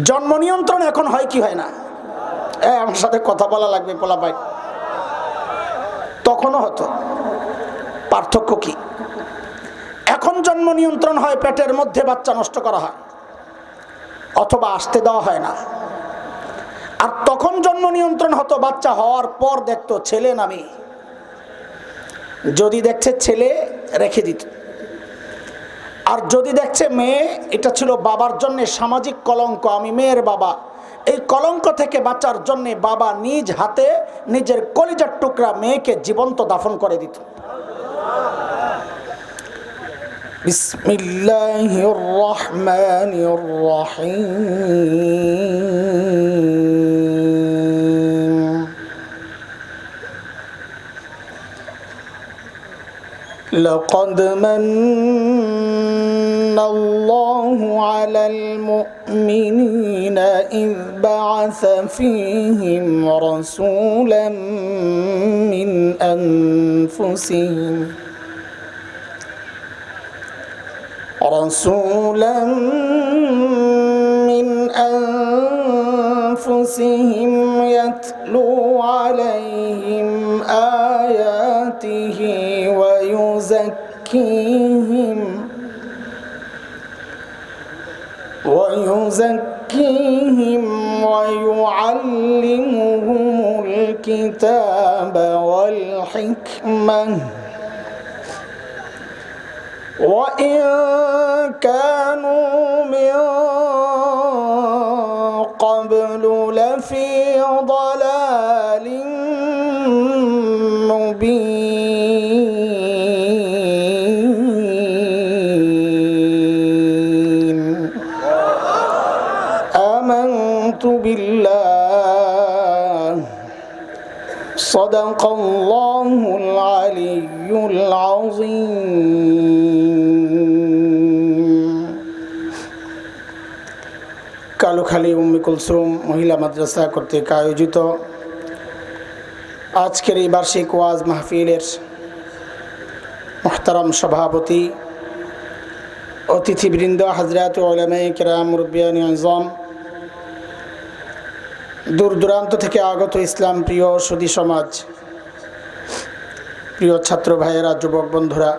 জন্ম নিয়ন্ত্রণ এখন হয় কি হয় না? আমার সাথে কথা বলা লাগবে পোলা ভাই। তখনও হতো। পার্থক্য কি? এখন জন্ম নিয়ন্ত্রণ হয়, পেটের মধ্যে বাচ্চা নষ্ট করা হয় অথবা আসতে দেওয়া হয় না। আর তখন জন্ম নিয়ন্ত্রণ হতো, বাচ্চা হওয়ার পর দেখতো ছেলে না মেয়ে। যদি দেখছে ছেলে রেখে দিত, আর যদি দেখছে মেয়ে, এটা ছিল বাবার জন্য সামাজিক কলঙ্ক। আমি মেয়ের বাবা, এই কলঙ্ক থেকে বাঁচার জন্য বাবা নিজ হাতে নিজের কলিজার টুকরা মেয়েকে জীবন্ত দাফন করে দিত। বিসমিল্লাহির রহমানির রহিম। লাকাদ من الله على المؤمنين إذ بعث فيهم رسولا من أنفسهم يتلو عليهم آياته ويزكيهم ويعلمهم الكتاب والحكمة وإن كانوا من قبل لفي ضلال مبين. آمنت بالله صدق الله العلي العظيم. কালুখালী উম্মে কুলসুম মহিলা মাদ্রাসা কর্তৃক আয়োজিত আজকের এই বার্ষিক ওয়াজ মাহফিলের মুহতারাম সভাপতি, অতিথিবৃন্দ, হযরত উলামায়ে কিরাম, মুরব্বিয়ানে আযম, দূর দূরান্ত থেকে আগত ইসলাম প্রিয় সুধী সমাজ, প্রিয় ছাত্র ভাইয়েরা, যুবক বন্ধুরা,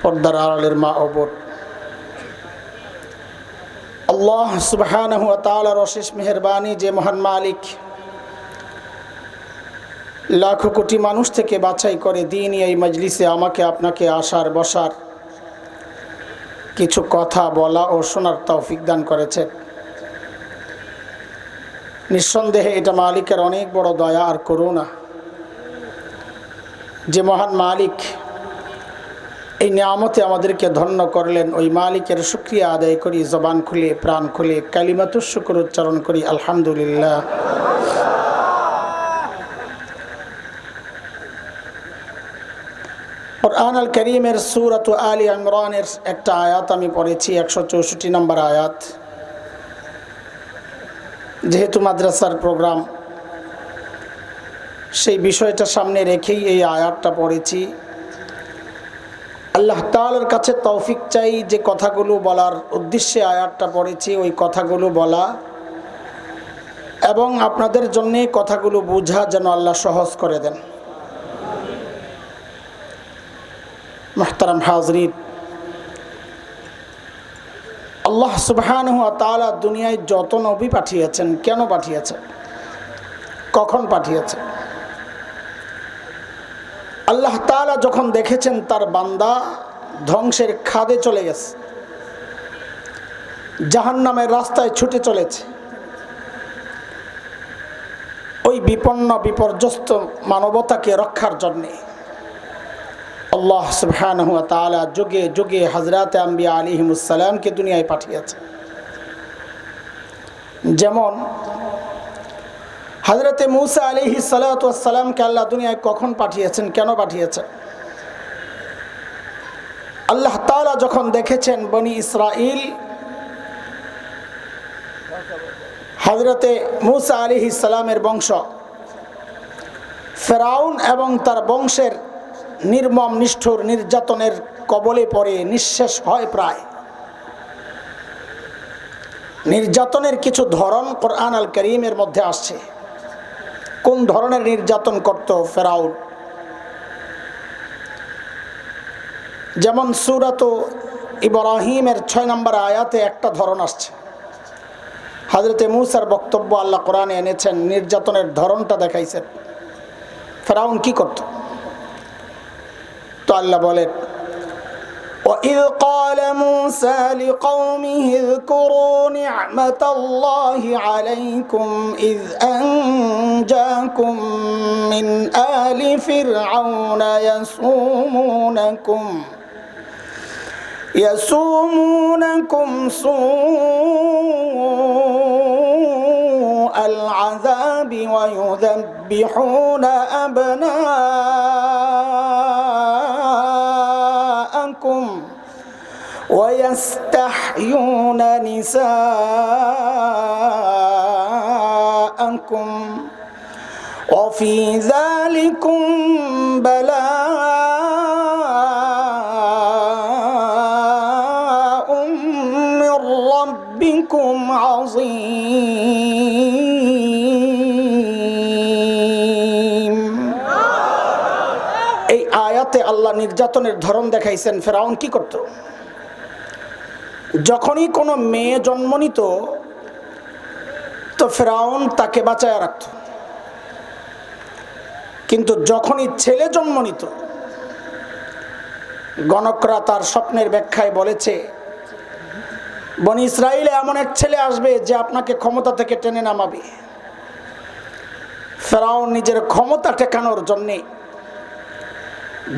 পর্দার আড়ালের মা ও বোন, আল্লাহ সুবহানাহু ওয়া তাআলার অশেষ মেহেরবানি যে মহান মালিক লাখো কোটি মানুষ থেকে বাছাই করে দ্বীনি এই মজলিসে আমাকে আপনাকে আসার বসার, কিছু কথা বলা ও শোনার তৌফিক দান করেছেন। নিঃসন্দেহে এটা মালিকের অনেক বড় দয়া আর করুণা। যে মহান মালিক এই নিয়ামতে আমাদেরকে ধন্য করলেন, ওই মালিকের শুকরিয়া আদায় করি, জবান খুলে প্রাণ খুলে কালিমাতুশ শুকর উচ্চারণ করি, আলহামদুলিল্লাহ। কুরআন আল কারীমের সূরাত আলী ইমরানের একটা আয়াত আমি পড়েছি, 164 নম্বর আয়াত। যেহেতু মাদ্রাসার প্রোগ্রাম, সেই বিষয়টা সামনে রেখেই এই আয়াতটা পড়েছি। আল্লাহ তাআলার কাছে তৌফিক চাই যে কথাগুলো বলার উদ্দেশ্যে আয়াতটা পড়েছি ওই কথাগুলো বলা, এবং আপনাদের জন্য কথাগুলো বোঝা যেন আল্লাহ সহজ করে দেন। মুহতারাম হাজরিন, আল্লাহ সুবহানাহু ওয়া তাআলা দুনিয়ায় যত নবী পাঠিয়েছেন, কেন পাঠিয়েছেন, কখন পাঠিয়েছেন? আল্লাহ তাআলা যখন দেখেছেন তার বান্দা ধ্বংসের খাদে চলে গেছে, জাহান্নামের রাস্তায় ছুটে চলেছে, ওই বিপন্ন বিপর্যস্ত মানবতাকে রক্ষার জন্যে আল্লাহ সুবহানাহু ওয়া তাআলা যুগে যুগে হযরত আম্বিয়া আলাইহিমুস সালামকে দুনিয়ায় পাঠিয়েছে। যেমন হযরত মূসা আলাইহিস সালাতু ওয়াস সালামকে আল্লাহ দুনিয়ায় কখন পাঠিয়েছেন, কেন পাঠিয়েছেন? আল্লাহ তাআলা যখন দেখেছেন বনি ইসরাইল হযরত মূসা আলাইহিস সালামের বংশ ফেরাউন এবং তার বংশের নির্মম নিষ্ঠুর নির্যাতনের কবলে পড়ে নিঃশেষ হয় প্রায়, নির্যাতনের কিছু ধরন কোরআন আল কারীমের মধ্যে আসছে। কোন ধরনের নির্যাতন করত ফেরাউন? যেমন সূরাত ইব্রাহিমের 6 নম্বর আয়াতে একটা ধরন আসছে। হযরতে মূসার বক্তব্য আল্লাহ কোরআনে এনেছেন, নির্যাতনের ধরনটা দেখাইছেন। ফেরাউন কি করত? তো আল্লাহ বলেন, وَإِذْ قَالَ مُوسَى لِقَوْمِهِ اذْكُرُوا نِعْمَةَ اللَّهِ عَلَيْكُمْ إِذْ أَنْجَاكُمْ مِنْ آلِ فِرْعَوْنَ يَسُومُونَكُمْ سُوءَ الْعَذَابِ وَيُذَبِّحُونَ أَبْنَاءَكُمْ وَيَسْتَحْيُونَ نِسَاءَكُمْ وَفِي ذَلِكُمْ بَلَاءٌ مِّن رَّبِّكُمْ عَظِيمٌ। এই আয়াতে আল্লাহ নির্যাতনের ধরন দেখাইছেন। ফেরাউন কি করত? যখনই কোনো মেয়ে জন্ম নিত তো ফেরাউন তাকে বাঁচায় রাখত, কিন্তু যখনই ছেলে জন্ম নিত, গণকরা তার স্বপ্নের ব্যাখ্যায় বলেছে, বনি ইসরাইলে এমন এক ছেলে আসবে যে আপনাকে ক্ষমতা থেকে টেনে নামাবে। ফেরাউন নিজের ক্ষমতা ঠেকানোর জন্যে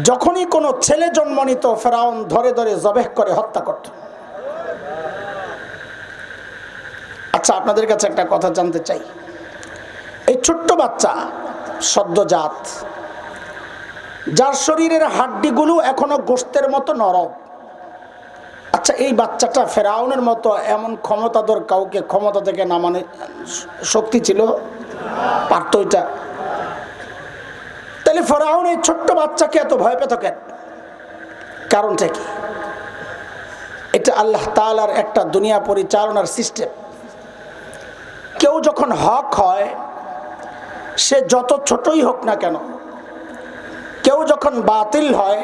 যখনই কোনো ছেলে জন্ম নিত ফেরাউন ধরে ধরে জবেহ করে হত্যা করত। আচ্ছা, আপনাদের কাছে একটা কথা জানতে চাই, এই ছোট্ট বাচ্চা সদ্যজাত, যার শরীরের হাড্ডিগুলো এখনো গোশতের মতো নরম, আচ্ছা এই বাচ্চাটা ফেরাউনের মতো এমন ক্ষমতাধর কাউকে ক্ষমতা থেকে নামানোর শক্তি ছিল? পারত এটা? তাহলে ফেরাউন এই ছোট্ট বাচ্চাকে এত ভয় পেত কেন? কারণটা কি? এটা আল্লাহ তাআলার একটা দুনিয়া পরিচালনার সিস্টেম। কেউ যখন হক হয়, সে যত ছোটই হোক না কেন, কেউ যখন বাতিল হয়,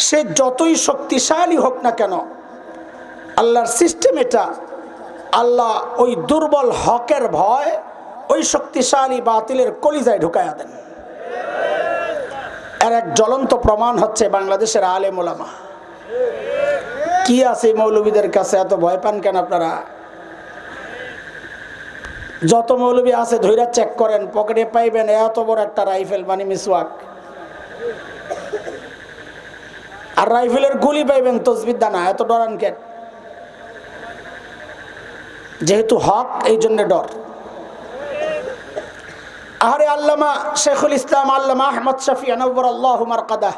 সে যতই শক্তিশালী হোক না কেন, আল্লাহর সিস্টেম এটা, আল্লাহ ওই দুর্বল হকের ভয় ওই শক্তিশালী বাতিলের কলিজায় ঢুকায়া দেন। এর এক জ্বলন্ত প্রমাণ হচ্ছে বাংলাদেশের আলেম ওলামা। কি আছে মৌলবীদের কাছে, এত ভয় পান কেন আপনারা? যত মৌলবী আছে ধৈর্য চেক করেন, পকেটে পাইবেন এত বড় একটা রাইফেল, মানে মিসওয়াক, আর রাইফেলের গুলি পাইবেন তসবির দানা। এত ডরান কেন? যেহেতু হক, এই জন্য ডর। আরে আল্লামা শেখুল ইসলাম আল্লামা আহমদ শফি আনওয়ারাল্লাহু মারকাদাহ,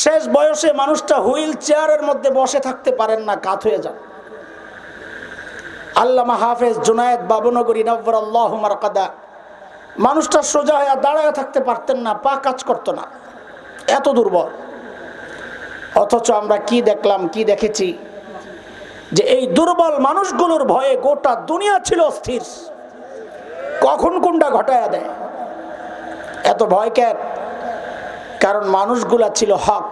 শেষ বয়সে মানুষটা হুইল চেয়ারের মধ্যে বসে থাকতে পারেন না, কাত হয়ে যান। আল্লামা হাফেজ জুনায়েদ বাবুনগরী নওয়ারাল্লাহু মারকাদাহ, মানুষটা সোজা হয়ে দাঁড়ায় থাকতে পারতেন না, পা কাজ করতো না, এত দুর্বল। অথচ আমরা কি দেখলাম, কি দেখেছি, যে এই দুর্বল মানুষগুলোর ভয়ে গোটা দুনিয়া ছিল অস্থির, কখন কোনটা ঘটায়া দেয়। এত ভয় কেন? কারণ মানুষগুলা ছিল হক।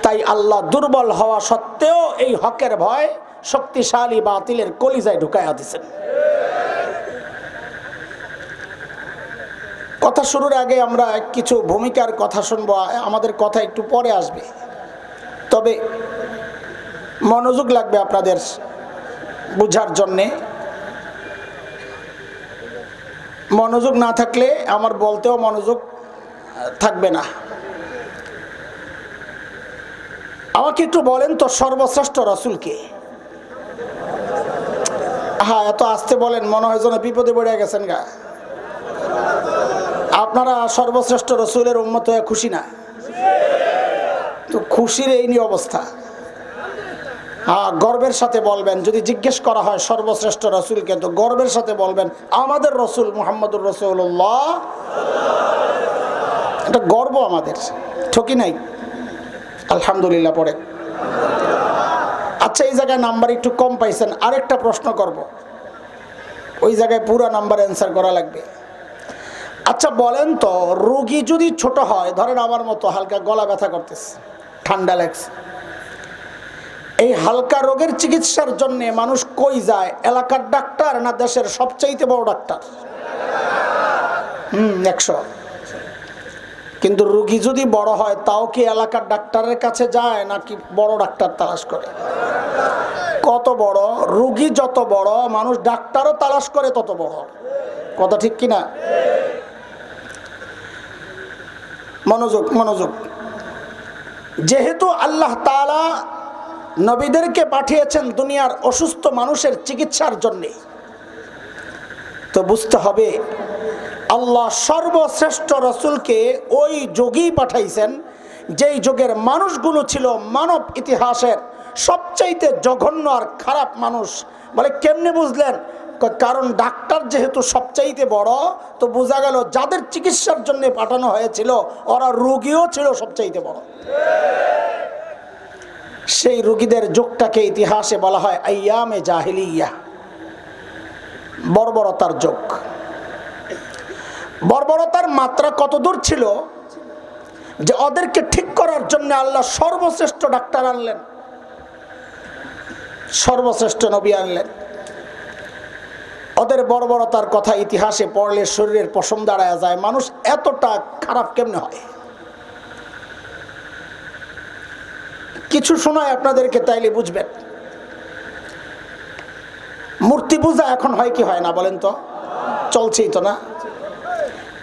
তাই আল্লাহ দুর্বল হওয়া সত্ত্বেও এই হকের ভয় শক্তিশালী বাতিলের কলিজায় ঢুকায়া দিয়েছেন। কথা শুরুর আগে আমরা কিছু ভূমিকার কথা শুনবো, আমাদের কথা একটু পরে আসবে, তবে মনোযোগ লাগবে আপনাদের বুঝার জন্যে। মনোযোগ না থাকলে আমার বলতেও মনোযোগ থাকবে না। আমাকে একটু বলেন তো, সর্বশ্রেষ্ঠ রাসূলকে? হ্যাঁ, এত আসতে বলেন, মনে হয় যেন বিপদে পড়ে গেছেন গা। আপনারা সর্বশ্রেষ্ঠ রাসূলের উম্মত হয়ে খুশি না? তো খুশির এই নিয়ে অবস্থা। হ্যাঁ, গর্বের সাথে বলবেন। যদি জিজ্ঞেস করা হয় সর্বশ্রেষ্ঠ রাসূলকে, তো গর্বের সাথে বলবেন আমাদের রাসূল মুহাম্মদুর রাসূলুল্লাহ। এটা গর্ব আমাদের, ঠকি নাই। আলহামদুলিল্লাহ পড়ে। আচ্ছা, আচ্ছা, এই জায়গায় নাম্বার একটু কম পাইছেন, আরেকটা প্রশ্ন করব, ওই জায়গায় পুরো নাম্বার অ্যান্সার করা লাগবে। আচ্ছা বলেন তো, রোগী যদি ছোট হয়, ধরেন আমার মতো হালকা গলা ব্যথা করতেছে, ঠান্ডা লাগছে, এই হালকা রোগের চিকিৎসার জন্য মানুষ কই যায়? এলাকার ডাক্তার না দেশের সবচাইতে বড় ডাক্তার? 100। কিন্তু রোগী যদি বড় হয়, তাও কি এলাকার ডাক্তারের কাছে যায় নাকি বড় ডাক্তার তালাশ করে? কত বড় রোগী যত বড়, মানুষ ডাক্তারও তালাশ করে তত বড়। কথা ঠিক কিনা? মনোযোগ মনোযোগ। যেহেতু আল্লাহ তাআলা নবীদেরকে পাঠিয়েছেন দুনিয়ার অসুস্থ মানুষের চিকিৎসার জন্যে, তো বুঝতে হবে আল্লাহ সর্বশ্রেষ্ঠ রসুলকে ওই যুগেই পাঠাইছেন যেই যুগের মানুষগুলো ছিল মানব ইতিহাসের সবচাইতে জঘন্য আর খারাপ মানুষ। বলে কেমনে বুঝলেন? কারণ ডাক্তার যেহেতু সবচাইতে বড়, তো বোঝা গেল যাদের চিকিৎসার জন্য পাঠানো হয়েছিল ওরা রোগীও ছিল সবচাইতে বড়। সেই রোগীদের যুগটাকে ইতিহাসে বলা হয় আইয়ামে জাহিলিয়া, বর্বরতার যুগ। বর্বরতার মাত্রা কত দূর ছিল যে ওদেরকে ঠিক করার জন্য আল্লাহ সর্বশ্রেষ্ঠ ডাক্তার আনলেন, সর্বশ্রেষ্ঠ নবী আনলেন। ওদের বর্বরতার কথা ইতিহাসে পড়লে শরীরের পশম দাঁড়ায় যায়, মানুষ এতটা খারাপ কেমনে হয়। কিছু শোনায় আপনাদেরকে, তাইলে বুঝবেন। মূর্তি পূজা এখন হয় কি হয় না বলেন তো? চলছেই তো না?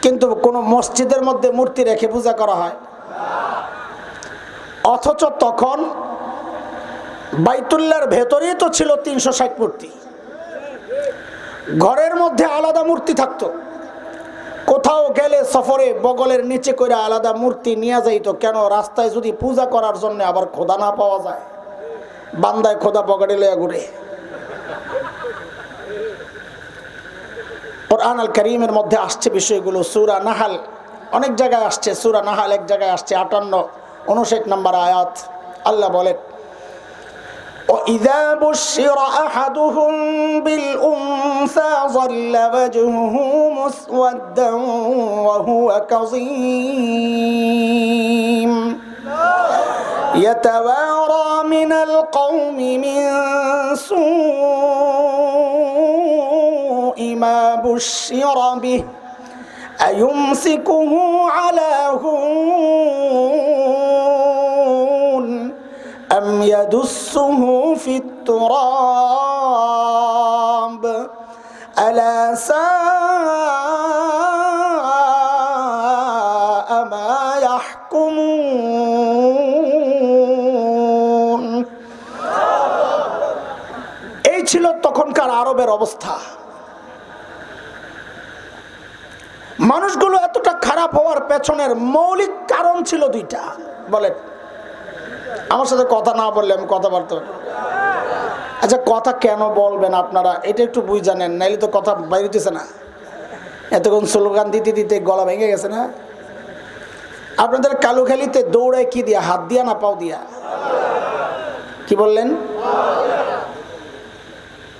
কিন্তু কোন মসজিদের মধ্যে মূর্তি রেখে পূজা করা হয়? অথচ তখন বাইতুল্লাহর ভেতরেই তো ছিল 360 মূর্তি, ঘরের মধ্যে আলাদা মূর্তি থাকতো। কোথাও গেলে সফরে বগলের নিচে করে আলাদা মূর্তি নিয়ে যাইতো। কেন? রাস্তায় যদি পূজা করার জন্য আবার খোদা না পাওয়া যায়, বান্দায় খোদা পকেটে লইয়া ঘুরে। কুরআন আল কারীমের মধ্যে আসছে বিষয়গুলো। সূরা নাহাল অনেক জায়গায় আসছে, সূরা নাহাল এক জায়গায় আসছে 58-59 নম্বর আয়াত। আল্লাহ বলেন, وَإِذَا بُشِّرَ أَحَدُهُم بِالْأُنثَىٰ ظَلَّ وَجْهُهُ مُسْوَدًّا وَهُوَ كَظِيمٌ يَتَوَارَىٰ مِنَ الْقَوْمِ مِن سُوءِ مَا بُشِّرَ بِهِ أَيُمْسِكُهُ عَلَىٰ هُونٍ أَمْ يَدُسُّهُ فِي التُّرَابِ أَلَا سَاءَ مَا يَحْكُمُونَ। এই ছিল তখনকার আরবের অবস্থা। মানুষগুলো এতটা খারাপ হওয়ার পেছনের মৌলিক কারণ ছিল দুইটা। বলেন, আমার সাথে কথা না বললে আমি কথা বলতে। আচ্ছা, কথা কেন বলবেন আপনারা এটা একটু বুঝ জানেন, নাইলে তো কথা বাইরেতেছে না। এতক্ষণ স্লোগান দিতে দিতে গলা ভেঙে গেছে না? আপনাদের কালুখালিতে দৌড়ায় কি দিয়া? হাত দিয়া না পাও দিয়া? কি বললেন?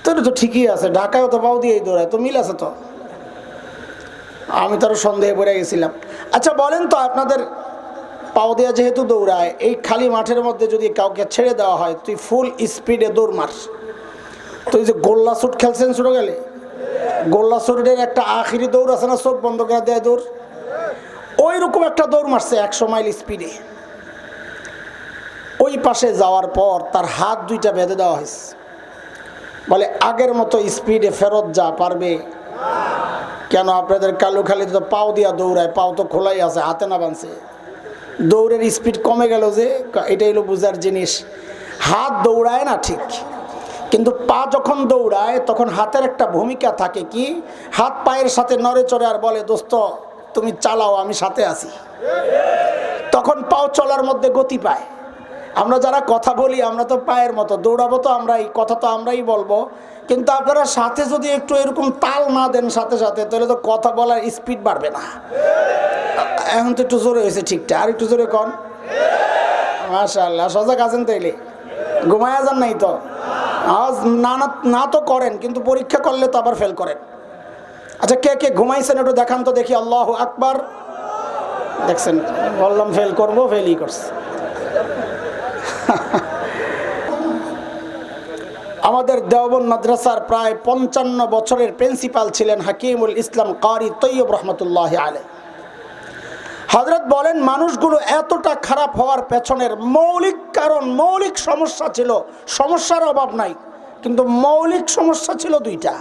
তোর তো ঠিকই আছে, ঢাকায়ও তো পাও দিয়েই দৌড়ায়, তো মিল আছে তো। আমি তো আরো সন্দেহে পড়ে গেছিলাম। আচ্ছা বলেন তো, আপনাদের পাও দিয়া যেহেতু দৌড়ায়, এই খালি মাঠের মধ্যে যদি কাউকে ছেড়ে দেওয়া হয়, তুই ফুল স্পিডে দৌড় মার, তুই যে গোল্লা শুট খেলছেন ছোট গেলে, গোল্লা শুটের একটা আখিরি দৌড় আছে না, চোখ বন্ধ করে দেয় দৌড়, ওই রকম একটা দৌড় মারছে 100 মাইল স্পিডে। ওই পাশে যাওয়ার পর তার হাত দুইটা বেঁধে দেওয়া হয়েছে, বলে আগের মতো স্পিডে ফেরত যা, পারবে? কেন? আপনাদের কালুখালিতে তো পাও দিয়া দৌড়ায়, পাও তো খোলাই আছে, হাতে না বাঁধছে। দৌড়ের স্পিড কমে গেল যে, এটাই হলো বুঝার জিনিস। হাত দৌড়ায় না ঠিক, কিন্তু পা যখন দৌড়ায় তখন হাতের একটা ভূমিকা থাকে, কি হাত পায়ের সাথে নড়ে চড়ে আর বলে, দোস্ত তুমি চালাও, আমি সাথে আছি। তখন পাও চলার মধ্যে গতি পায়। আমরা যারা কথা বলি, আমরা তো পায়ের মতো দৌড়াবো, তো আমরাই কথা তো আমরাই বলবো, কিন্তু আপনারা সাথে যদি একটু এরকম তাল না দেন সাথে সাথে, তাহলে তো কথা বলার স্পিড বাড়বে না। এখন তো একটু জোরে হয়েছে ঠিকটা, আর একটু জোরে কন। মাশাআল্লাহ, সজাগ আছেন তাইলে? ঘুমায়া যান নাই তো? আজ না না না তো করেন, কিন্তু পরীক্ষা করলে তো আবার ফেল করেন। আচ্ছা, কে কে ঘুমাইছেন একটু দেখান তো দেখি। আল্লাহু আকবার। দেখছেন, বললাম ফেল করবো, ফেলই করছে। আমাদের দেওবন্দ মাদ্রাসার প্রায় 55 বছরের প্রিন্সিপাল ছিলেন হাকিমুল ইসলাম কারি তৈয়ব রহমতুল্লাহ আলাইহি। হযরত বলেন, মানুষগুলো এতটা খারাপ হওয়ার পেছনের মৌলিক কারণ, মৌলিক সমস্যা ছিল, সমস্যার অভাব নাই, কিন্তু মৌলিক সমস্যা ছিল দুইটা।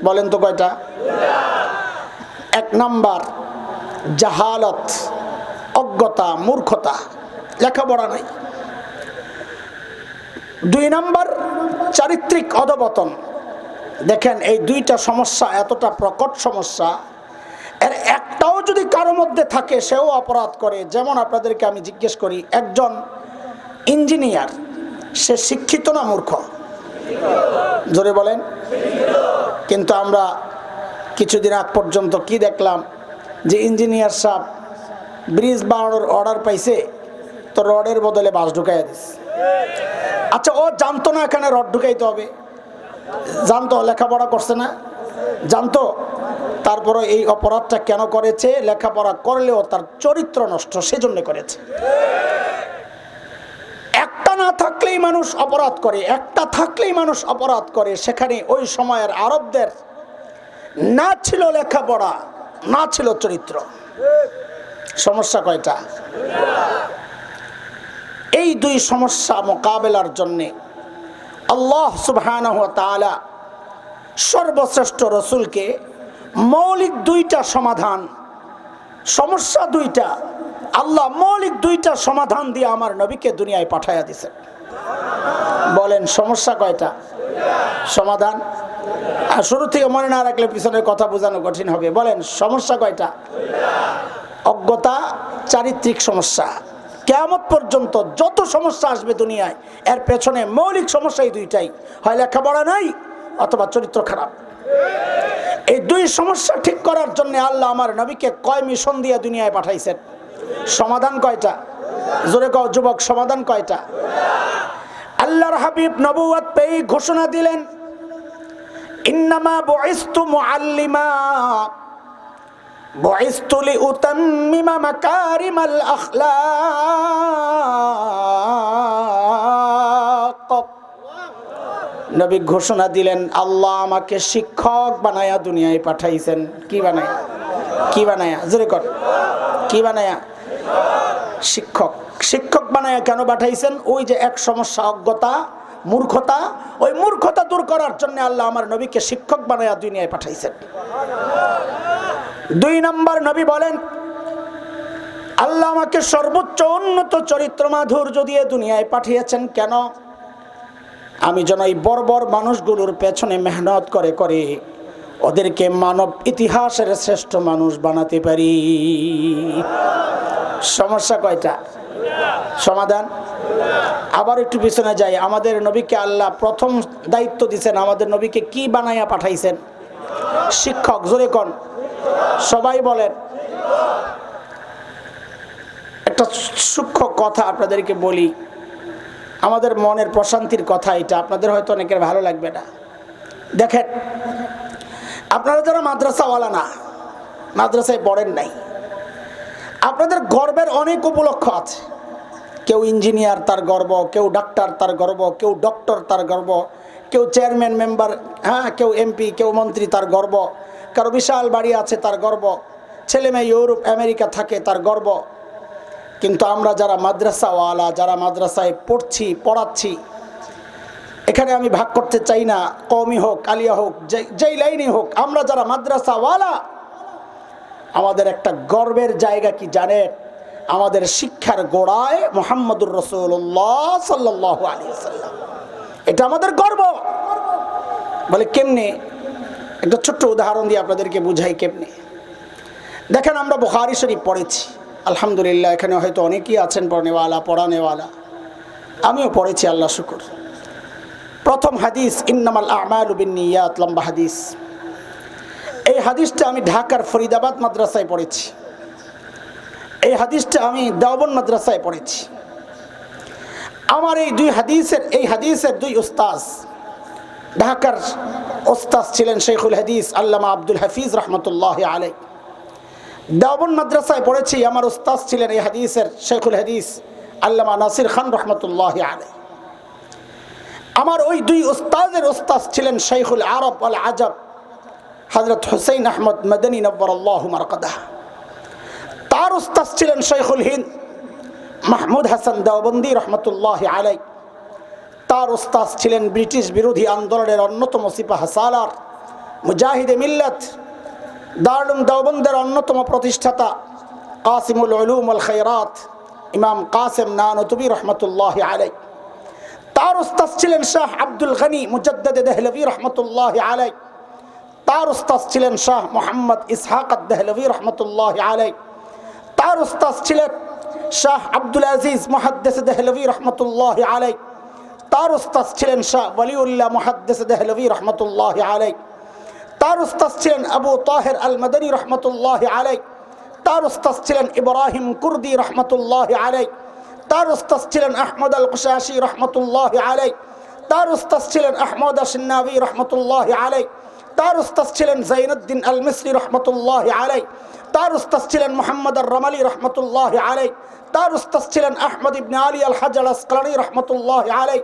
বলেন তো কয়টা? এক নাম্বার জাহালত, অজ্ঞতা, মূর্খতা, লেখাপড়া নাই। দুই নাম্বার চারিত্রিক অধপতন। দেখেন, এই দুইটা সমস্যা এতটা প্রকট সমস্যা, এর একটাও যদি কারো মধ্যে থাকে সেও অপরাধ করে। যেমন আপনাদেরকে আমি জিজ্ঞেস করি, একজন ইঞ্জিনিয়ার, সে শিক্ষিত না মূর্খ? জোরে বলেন। কিন্তু আমরা কিছুদিন আগ পর্যন্ত কি দেখলাম, যে ইঞ্জিনিয়ার সাহেব ব্রিজ বানানোর অর্ডার পাইছে, তো রডের বদলে বাঁশ ঢুকাইয়া দিছে। আচ্ছা, ও জানতো না এখানে রড ঢুকাইতে হবে? জানতো, লেখাপড়া করছে না? জানতো। তারপরে এই অপরাধটা কেন করেছে? লেখাপড়া করলেও তার চরিত্র নষ্ট, সেজন্য করেছে। একটা না থাকলেই মানুষ অপরাধ করে, একটা থাকলেই মানুষ অপরাধ করে। সেখানে ওই সময়ের আরবদের না ছিল লেখাপড়া, না ছিল চরিত্র। সমস্যা কয়টা? এই দুই সমস্যা মোকাবেলার জন্যে আল্লাহ সুবহানাহু ওয়া তাআলা সর্বশ্রেষ্ঠ রসুলকে মৌলিক দুইটা সমাধান, সমস্যা দুইটা, আল্লাহ মৌলিক দুইটা সমাধান দিয়ে আমার নবীকে দুনিয়ায় পাঠাইয়া দিয়েছেন। বলেন, সমস্যা কয়টা? সমাধান। আর শুরু থেকে মনে না রাখলে পিছনের কথা বোঝানো কঠিন হবে। বলেন, সমস্যা কয়টা? অজ্ঞতা, চারিত্রিক সমস্যা। কিয়ামত পর্যন্ত যত সমস্যা আসবে দুনিয়ায়, এর পেছনে মৌলিক সমস্যা এই দুইটাই, হয় লেখাপড়া নাই অথবা চরিত্র খারাপ। এই দুই সমস্যা ঠিক করার জন্য আল্লাহ আমার নবীকে কয় মিশন দিয়ে দুনিয়ায় পাঠাইছেন? সমাধান কয়টা? জোরে কও যুবক, সমাধান কয়টা? আল্লাহর হাবিব নবুয়ত পেয়ে ঘোষণা দিলেন, ইন্নামা বুইসতু মুআল্লিমা বুইসতু লিউতাম্মিমা মাকারিমাল আখলাক। নবী ঘোষণা দিলেন, আল্লাহ আমাকে শিক্ষক বানায়া দুনিয়ায় পাঠাইছেন। কি বানায়া? কি বানায়া? জোরে কর, কি বানায়া? শিক্ষক। শিক্ষক বানায়া কেন পাঠাইছেন? ওই যে এক সমস্যা, অজ্ঞতা, মূর্খতা, ওই মূর্খতা দূর করার জন্য আল্লাহ আমার নবীকে শিক্ষক বানায়া দুনিয়ায় পাঠাইছেন। দুই নাম্বার, নবী বলেন, আল্লাহ আমাকে সর্বোচ্চ উন্নত চরিত্র মাধুর্য দিয়ে দুনিয়ায় পাঠিয়েছেন। কেন? আমি যেন এই বর্বর মানুষগুলোর পেছনে মেহনত করে করে ওদেরকে মানব ইতিহাসের শ্রেষ্ঠ মানুষ বানাতে পারি। সমস্যা কয়টা? সমাধান। আবার একটু পিছনে যাই। আমাদের নবীকে আল্লাহ প্রথম দায়িত্ব দিয়েছেন, আমাদের নবীকে কি বানাইয়া পাঠাইছেন? শিক্ষক। জোরে কোন, সবাই বলেন। একটা সূক্ষ্ম কথা আপনাদেরকে বলি, আমাদের মনের প্রশান্তির কথা এটা, আপনাদের হয়তো অনেকের ভালো লাগবে না। দেখেন, আপনারা যারা মাদ্রাসাওয়ালা না, মাদ্রাসায় পড়েন নাই, আপনাদের গর্বের অনেক উপলক্ষ আছে। কেউ ইঞ্জিনিয়ার, তার গর্ব; কেউ ডাক্তার, তার গর্ব; কেউ ডক্টর, তার গর্ব; কেউ চেয়ারম্যান মেম্বার, হ্যাঁ, কেউ এমপি, কেউ মন্ত্রী, তার গর্ব; কারো বিশাল বাড়ি আছে, তার গর্ব; ছেলে মেয়ে ইউরোপ আমেরিকা থাকে, তার গর্ব। কিন্তু আমরা যারা মাদ্রাসাওয়ালা, যারা মাদ্রাসায় পড়ছি, পড়াচ্ছি, এখানে আমি ভাগ করতে চাই না, কওমি হোক, আলিয়া হোক, যেই লাইনই হোক, আমরা যারা মাদ্রাসাওয়ালা, আমাদের একটা গর্বের জায়গা কি জানেন? আমাদের শিক্ষার গোড়ায় মুহাম্মদুর রাসূলুল্লাহ সাল্লাল্লাহু আলাইহি ওয়াসাল্লাম। এটা আমাদের গর্ব। বলে কেমনে? একটা ছোট্ট উদাহরণ দিয়ে আপনাদেরকে বুঝাই কেমনে। দেখেন, আমরা বুখারী শরীফ পড়েছি, আলহামদুলিল্লাহ। এখানে হয়তো অনেকেই আছেন পড়নেওয়ালা, পড়ানেওয়ালা, আমিও পড়েছি, আল্লাহ শুকর। প্রথম হাদিস, ইন্নামাল আমালু বিন্নিয়াত, লম্বা হাদিস। এই হাদিসটা আমি ঢাকার ফরিদাবাদ মাদ্রাসায় পড়েছি। এই হাদিসটা আমি দেওবন্দ মাদ্রাসায় পড়েছি। আমার এই হাদিসের দুই উস্তাজ, ঢাকার উস্তাজ ছিলেন শেখুল হাদিস আল্লামা আব্দুল হাফিজ রহমতুল্লাহ আলাই। দেওবন্দ মাদ্রাসায় পড়েছি, আমার উস্তাজ ছিলেন এই হাদিসের শেখুল হাদিস আল্লামা নাসির খান রহমতুল্লাহ আলাই। আমার ওই দুই উস্তাজের উস্তাজ ছিলেন শেখুল আরব আল আজব হযরত হুসাইন আহমদ মদনী নব্বরাল্লাহু মারকাদাহ। তার উস্তাজ ছিলেন শেখুল হিন্দ মাহমুদ হাসান দেওবন্দি রহমতুল্লাহ আলাই। তার উস্তাজ ছিলেন ব্রিটিশ বিরোধী আন্দোলনের অন্যতম সিপাহ সালার মুজাহিদে মিল্লাত দারুল দেওবন্দের অন্যতম প্রতিষ্ঠাতা কাসিমুল উলুম ওয়াল খায়রাত ইমাম কাসেম নানতুবি রহমতুল্লাহ আলাই। তার উস্তাজ ছিলেন শাহ আব্দুল গনি মুজাদ্দিদ দেহলভী রহমতুল্লাহ আলাই। তার উস্তাজ ছিলেন শাহ মোহাম্মদ ইসহাক দেহলভী রহমতুল্লাহ আলাই। তার উস্তাজ ছিলেন শাহ আব্দুল আজিজ মুহাদ্দিস দেহলভী রহমতুল্লাহ আলাই। তার উস্তাজ ছিলেন শাহ ওয়ালিউল্লাহ মুহাদ্দিস দেহলভী রহমতুল্লাহ আলাই। তার উস্তাজ ছিলেন আবু তাহের আল মদনী রহমতুল্লাহ আলাই। তার উস্তাজ ছিলেন ইব্রাহিম কুর্দি রহমতুল্লাহ আলাই। তার উস্তাজ ছিলেন আহমদ আল কুশাশি রহমতুল্লাহ আলাই। তার উস্তাজ ছিলেন আহমদ আশনাবি রহমতুল্লাহ আলাই। তার উস্তাজ ছিলেন জাইনুদ্দিন আল মিসরি রহমতুল্লাহ আলাই। তার উস্তাজ ছিলেন মুহাম্মদ আর রমালি রহমতুল্লাহ আলাই। তার উস্তাজ ছিলেন আহমদ ইবনে আলী আল হাজ আল আসকালানি রহমতুল্লাহ আলাই।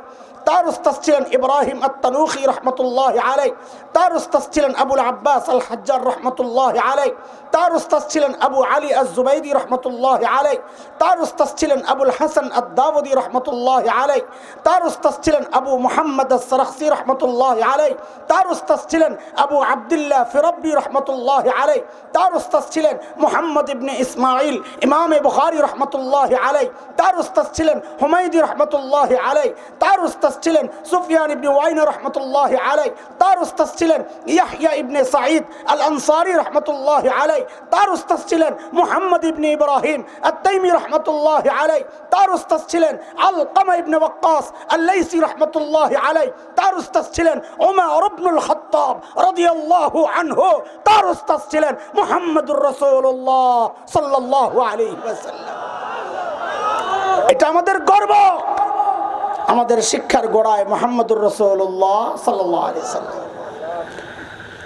তার উস্তাজ ছিলেন ইব্রাহিম আত-তানুখি রহমতুল্লাহ আলাই। তার উস্তাজ ছিলেন আবুল আব্বাস আল হাজ্জার রহমতুল্লাহ আলাই। তার উস্তাজ ছিলেন আবু আলী আজ-জুবাইদি রহমতুল্লাহ আলাই। তার উস্তাজ ছিলেন আবুল হাসান আদ-দাউদি রহমতুল্লাহ আলাই। তার উস্তাজ ছিলেন আবু মুহাম্মদ আস-সারাখসি রহমতুল্লাহ আলাই। তার উস্তাজ ছিলেন আবু আব্দুল্লাহ ফিরাব্বি রহমতুল্লাহ আলাই। তার উস্তাজ ছিলেন মুহাম্মদ ইবনে ইসমাঈল ইমামে বুখারী রহমতুল্লাহ আলাই। তার উস্তাজ ছিলেন হুমায়দি রহমতুল্লাহ আলাই। তার উস্তাজ ছিলেন সুফিয়ান ইবনে ওয়াইনা রহমতুল্লাহ আলাই। তার উস্তাজ ছিলেন ইয়াহইয়া ইবনে সাঈদ আল আনসারী রহমতুল্লাহ আলাই। তার উস্তাজ ছিলেন মুহাম্মদ ইবনে ইব্রাহিম আত-তাইমি রহমতুল্লাহ আলাই। তার উস্তাজ ছিলেন আলকামা ইবনে ওয়াক্কাস আল-লাইসি রহমতুল্লাহ আলাই। তার উস্তাজ ছিলেন উমর ইবনুল খাত্তাব রাদিয়াল্লাহু আনহু। তার উস্তাজ ছিলেন মুহাম্মদুর রাসূলুল্লাহ সাল্লাল্লাহু আলাইহি ওয়াসাল্লাম। এটা আমাদের গর্ব। আমাদের শিক্ষার গোড়ায় মুহাম্মদুর রাসূলুল্লাহ সাল্লাল্লাহু আলাইহি ওয়াসাল্লাম।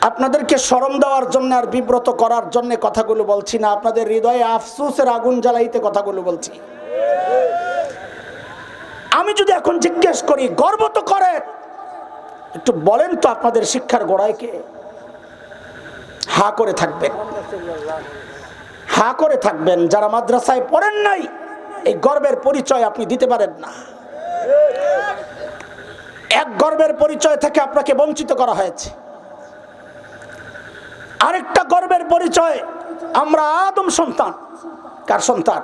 আপনাদেরকে শরম দেওয়ার জন্য আর বিব্রত করার জন্য কথাগুলো বলছি না, আপনাদের হৃদয়ে আফসোসের আগুন জ্বালাইতে কথাগুলো বলছি। আমি যদি এখন জিজ্ঞেস করি গর্ব তো করেন, একটু বলেন তো আপনাদের শিক্ষার গোড়ায় কে? হা করে থাকবেন, হা করে থাকবেন। যারা মাদ্রাসায় পড়েন নাই এই গর্বের পরিচয় আপনি দিতে পারেন না। এক গর্বের পরিচয় থেকে আপনাকে বঞ্চিত করা হয়েছে। আরেকটা গর্বের পরিচয়, আমরা আদম সন্তান। কার সন্তান?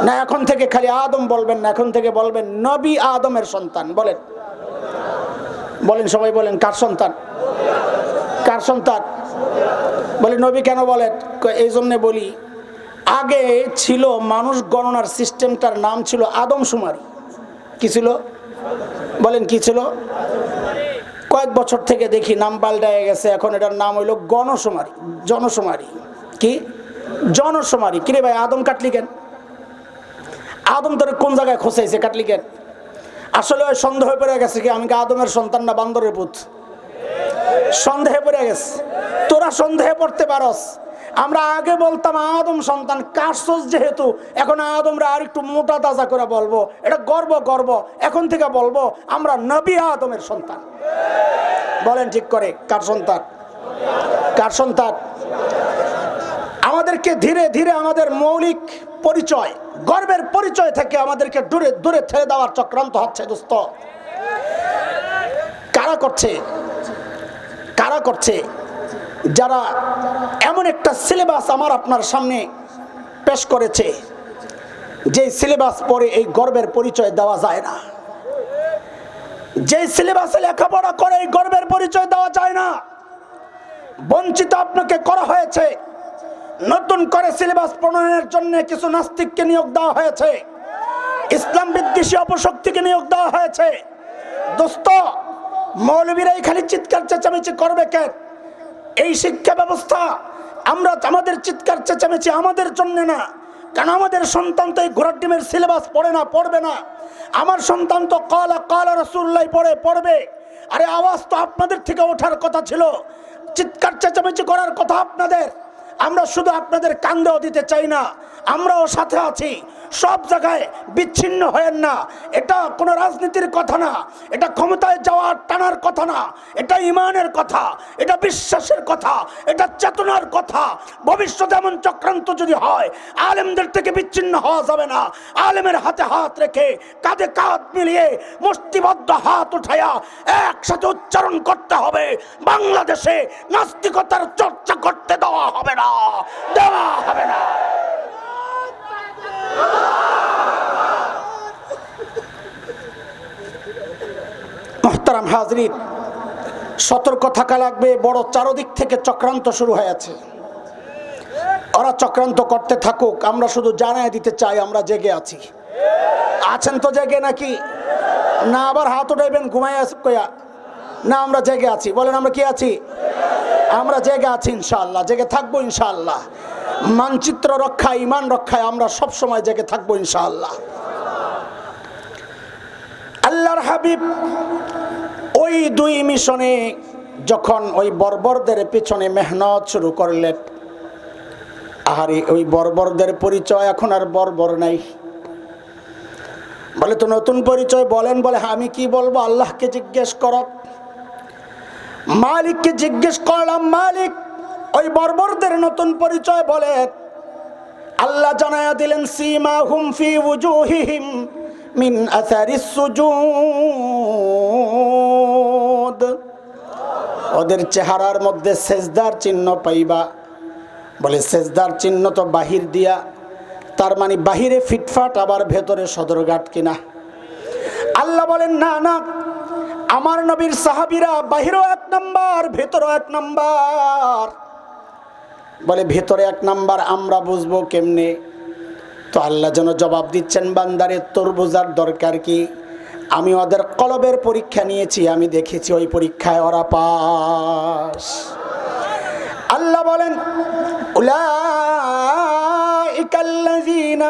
না এখন থেকে খালি আদম বলবেন না, এখন থেকে বলবেন নবী আদমের সন্তান। বলেন বলেন সবাই বলেন, কার সন্তান? কার সন্তান? বলে নবী কেন বলেন? এই জন্যে বলি, আগে ছিল মানুষ গণনার সিস্টেমটার নাম ছিল আদমশুমারি। কি ছিল বলেন? কি ছিল? কয়েক বছর থেকে দেখি নাম পাল্টায় গেছে, এখন এটার নাম হইল গণশুমারি, জনশুমারি। কি জনশুমারি? কিরে ভাই আদম কাটলি কেন? আদম তোর কোন জায়গায় খোঁচাইছে, কাটলি কেন? আসলে ওই সন্দেহ পড়ে গেছে কি আমি কি আদমের সন্তান না বান্দরের পুত? সন্দেহে পড়ে গেছে। তোরা সন্দেহে পড়তে পারস। আমরা আগে বলতাম আদম সন্তান, কাটছস যেহেতু এখন আদমরা আর একটু মোটা তাজা করে বলবো, এটা গর্ব গর্ব। এখন থেকে বলবো আমরা নবী আদমের সন্তান। বলেন ঠিক করে, কার সন্তান? কার সন্তান? আমাদেরকে ধীরে ধীরে আমাদের মৌলিক পরিচয়, গর্বের পরিচয় থেকে আমাদেরকে দূরে দূরে ঠেলে দেওয়ার চক্রান্ত হচ্ছে দোস্ত। কারা করছে? কারা করছে? যারা এমন একটা সিলেবাস আমার আপনার সামনে পেশ করেছে, যে সিলেবাস পরে এই গর্বের পরিচয় দেওয়া যায় না। যে সিলেবাসে লেখাপড়া করে এই গর্বের পরিচয় দেওয়া যায় না। বঞ্চিত আপনাকে করা হয়েছে। নতুন করে সিলেবাস প্রণয়নের জন্য কিছু নাস্তিককে নিয়োগ দেওয়া হয়েছে, ইসলাম বিদ্বেষী অপশক্তিকে নিয়োগ দেওয়া হয়েছে। দোস্ত, মৌলবীরাই খালি চিৎকার চেঁচামেচি করবে কেন? এই শিক্ষা ব্যবস্থা আমরা আমাদের চিৎকার চেঁচামেচি আমাদের জন্য না, কারণ আমাদের সন্তান তো এই ঘোড়ার ডিমের সিলেবাস পড়ে না, পড়বে না। আমার সন্তান তো কালা কালা রাসূলুল্লাহ পড়বে। আরে আওয়াজ তো আপনাদের থেকে ওঠার কথা ছিল, চিৎকার চেঁচামেচি করার কথা আপনাদের। আমরা শুধু আপনাদের কান্দেও দিতে চাই না, আমরাও সাথে আছি। সব জায়গায় বিচ্ছিন্ন হয়েন না। এটা কোনো রাজনীতির কথা না, এটা ক্ষমতায় যাওয়ার টানার কথা না, এটা ইমানের কথা, এটা বিশ্বাসের কথা, এটা চেতনার কথা। ভবিষ্যতে এমন চক্রান্ত যদি হয়, আলেমদের থেকে বিচ্ছিন্ন হওয়া যাবে না। আলেমের হাতে হাত রেখে, কাঁধে কাঁধ মিলিয়ে, মুষ্টিবদ্ধ হাত উঠাইয়া একসাথে উচ্চারণ করতে হবে, বাংলাদেশে নাস্তিকতার চর্চা করতে দেওয়া হবে না, দেওয়া হবে না। মুহতারাম হাজরিন, সতর্ক থাকা লাগবে। বড় চারদিক থেকে চক্রান্ত শুরু হয়েছে। ওরা চক্রান্ত করতে থাকুক, আমরা শুধু জানাই দিতে চাই আমরা জেগে আছি। আছেন তো জেগে নাকি? না আবার হাত উঠাইবেন ঘুমাইয়া কইয়া? না, আমরা জেগে আছি। বলেন আমরা কি আছি? আমরা জেগে আছি ইনশাআল্লাহ, জেগে থাকবো ইনশাআল্লাহ। মানচিত্র রক্ষায়, ইমান রক্ষায় আমরা সব সময় জেগে থাকবো ইনশাআল্লাহ। আল্লাহর হাবিব ওই দুই মিশনে যখন ওই বর্বরদের পেছনে মেহনত শুরু করলেন, আহারে ওই বর্বরদের পরিচয় এখন আর বর্বর নাই। বলে তো নতুন পরিচয় বলেন। বলে আমি কি বলবো? আল্লাহকে জিজ্ঞেস করো। মালিককে জিজ্ঞেস করলাম, মালিক ওই বর্বরদের নতুন পরিচয় বলে। আল্লাহ জানায়া দিলেন, সীমাহুম ফি উজুহিহিম মিন আসারিস সুজুদ, ওদের চেহারার মধ্যে সেজদার চিহ্ন পাইবা। বলে সেজদার চিহ্ন তো বাহির দিয়া, তার মানে বাহিরে ফিটফাট আবার ভেতরে সদরঘাট কিনা? আল্লাহ বলেন না না, আমার নবীর সাহাবীরা বাহিরেও এক নাম্বার, ভেতরেও এক নাম্বার। বলে ভেতরে এক নাম্বার আমরা বুঝবো কেমনে? তো আল্লাহ যেন জবাব দিচ্ছেন, বান্দারে তোর বোঝার দরকার কি? আমি ওদের কলবের পরীক্ষা নিয়েছি, আমি দেখেছি ওই পরীক্ষায় ওরা পাস। আল্লাহ বলেন, উলাইকাল্লাযীনা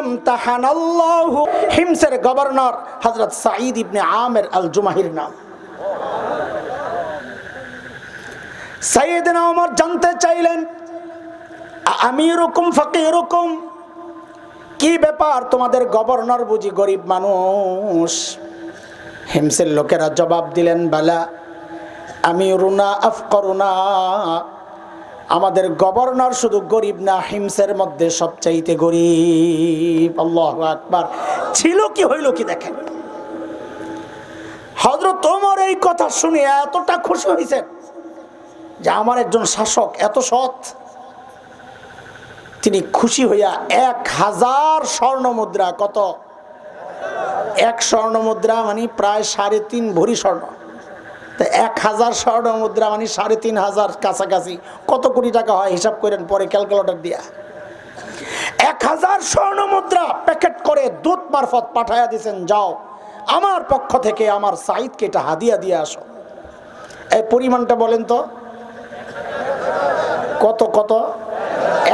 ইমতাহানাল্লাহু, হিমসের গভর্নর হযরত সাঈদ ইবনে আমির আল জুমাহির নাম। সাইয়েদনা ওমর জানতে চাইলেন, আমিরুকুম ফাকিরুকুম, কি ব্যাপার তোমাদের গভর্নর বুঝি গরিব মানুষ? হিমসের লোকেরা জবাব দিলেন, বালা আমিরুনা আফকরুনা, আমাদের গভর্নর শুধু গরিব না, হিমসের মধ্যে সবচাইতে গরিব। আল্লাহু আকবার। ছিল কি হইল কি দেখেন। হযরত ওমর এই কথা শুনে এতটা খুশি হয়েছেন যে আমার একজন শাসক এত সৎ। তিনি খুশি হইয়া 1000 স্বর্ণ মুদ্রা, কত? 1 স্বর্ণ মুদ্রা মানে প্রায় 3.5 ভরি স্বর্ণ। 1000 স্বর্ণ মুদ্রা মানে 3500 কাছাকাছি। কত কোটি টাকা হয় হিসাব করেন পরে ক্যালকুলেটর দিয়া। 1000 স্বর্ণ মুদ্রা প্যাকেট করে দূত মারফত পাঠাইয়া দিয়েছেন, যাও আমার পক্ষ থেকে আমার সাঈদকে এটা হাদিয়া দিয়ে আসো। এই পরিমাণটা বলেন তো কত? কত?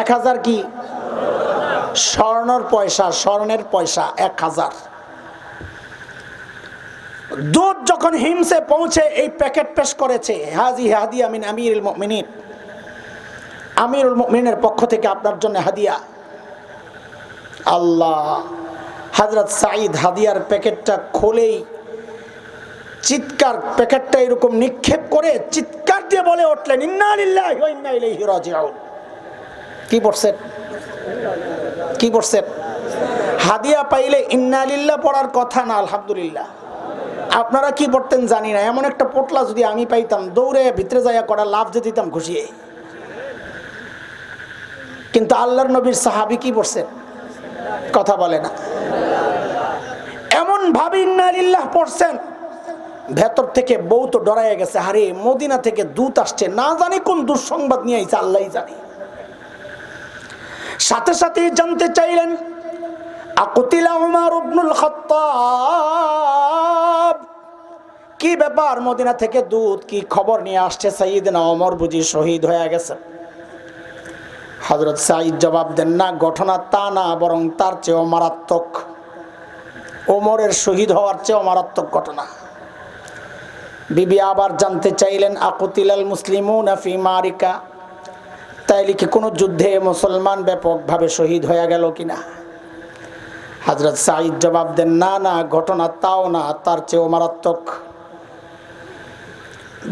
1000 কি স্বর্ণের পয়সা? স্বর্ণের পয়সা 1000। দূত যখন হিমসে পৌঁছে এই প্যাকেট পেশ করেছে, হাজি হাদিয়া মিন আমিরুল মুমিনিন, আমিরুল মুমিনের পক্ষ থেকে আপনার জন্য হাদিয়া। আল্লাহ, হযরত সাঈদ হাদিয়ার প্যাকেটটা খুলেই চিৎকার, প্যাকেটটা এরকম নিক্ষেপ করে চিৎকার দিয়ে বলে উঠলেন, ইন্না লিল্লাহি ওয়া ইন্না ইলাইহি রাজিউন। কি পড়ছেন? কি পড়ছেন? হাদিয়া পাইলে ইন্না লিল্লাহ পড়ার কথা না, আলহামদুলিল্লাহ। আপনারা কি পড়তেন জানি না, এমন একটা পোটলা যদি আমি পাইতাম দৌড়ে ভিতরে যাইয়া করা লাভ যে দিতাম খুশিয়ে। কিন্তু আল্লাহর নবীর সাহাবী কি পড়ছেন? কথা বলে না। এমন ভাবে ইন্না লিল্লাহ পড়ছেন, ভেতর থেকে বউ তো ডরাইয়া গেছে, আরে মদিনা থেকে দূত আসছে, না জানি কোন দুঃসংবাদ নিয়ে আইছে, আল্লাহই জানে। সাথে সাথে জানতে চাইলেন, আকুতিলা উমর ইবনুল খাত্তাব, কি ব্যাপার? মদিনা থেকে দূত কি খবর নিয়ে আসছে? সাইয়েদনা ওমর বুঝি শহীদ হয়ে গেছে? হযরত সাঈদ জবাব দেন, না, ঘটনা তা না, বরং তার চেয়েও মারাত্মক। ওমরের শহীদ হওয়ার চেয়ে মারাত্মক ঘটনা। বিবি আবার জানতে চাইলেন, আকুতিলাল মুসলিমুনা ফি মারিকা, তাইলে কি কোনো যুদ্ধে মুসলমান ব্যাপকভাবে শহীদ হয়ে গেল কিনা? হযরত সাঈদ জবাব দেন, না না, ঘটনা তাও না, তার চেয়েও মারাত্মক।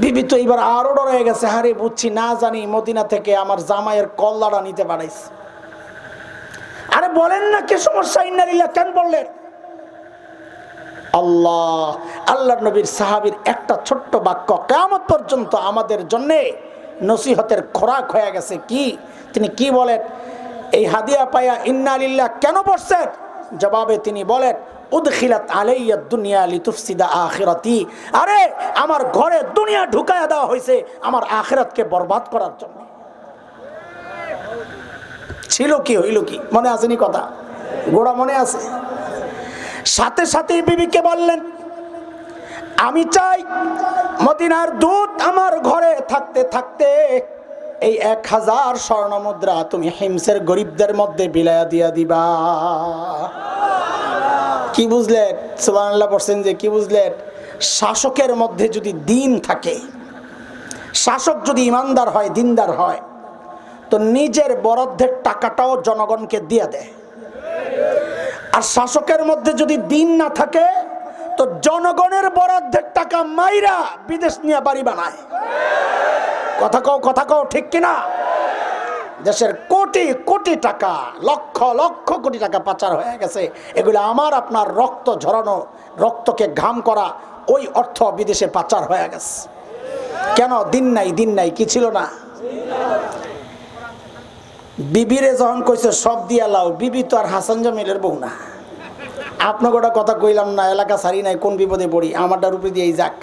বিবি তো এবার আরো ডরে গেছে, হারে বুঝছি, না জানি মদিনা থেকে আমার জামাইয়ের কল্লাটা নিতে পারাইছে। আরে বলেন না, কি সমস্যা? ইন্না লিল্লাহ কেন বললেন? আল্লাহর নবীর সাহাবীর একটা ছোট্ট বাক্য কিয়ামত পর্যন্ত আমাদের জন্য নসিহতের খোরাক হয়ে গেছে। কি তিনি কি বলেন? এই হাদিয়া পায়া ইন্না লিল্লাহ কেন পড়ছেন? জবাবে তিনি বলেন, উদখিলাত আলাইয়া দুনিয়া লিতুফসিদা আখিরাতি, আরে আমার ঘরে দুনিয়া ঢুকায়া দেওয়া হয়েছে আমার আখিরাতকে বরবাদ করার জন্য। ছিল কি, হইল কি, মনে আসেনি কথা? গোড়া মনে আছে? সাথে সাথে বিবিকে বললেন, আমি চাই মদিনার দূত আমার ঘরে থাকতে থাকতে এই 1000 স্বর্ণ মুদ্রা তুমি হিমসের গরিবদের মধ্যে বিলায়া দিয়া দিবা। কি বুঝলেন? সুবহানাল্লাহ বলছেন যে কি বুঝলেন? শাসকের মধ্যে যদি দিন থাকে, শাসক যদি ইমানদার হয়, দিনদার হয়, তো নিজের বরাদ্দের টাকাটাও জনগণকে দিয়ে দেয়। আর শাসকের মধ্যে যদি দিন না থাকে, তো জনগণের বরাদ্দের টাকা মাইরা বিদেশ নিয়ে বাড়ি বানায়। কথা কও ঠিক কিনা? দেশের কোটি কোটি টাকা, লক্ষ লক্ষ কোটি টাকা পাচার হয়ে গেছে। এগুলো আমার আপনার রক্ত ঝরানো, রক্তকে ঘাম করা ওই অর্থ বিদেশে পাচার হয়ে গেছে। কেন? দিন নাই, কি ছিল না? বিবিরে যখন কইছে সব দিয়া লাও, বিবি তো আর হাসান জামিলের বউ না। আপনাকে ওটা কথা কইলাম না, এলাকা ছাড়ি নাই, কোন বিপদে পড়ি, আমারটার উপরে দিয়েই যাক।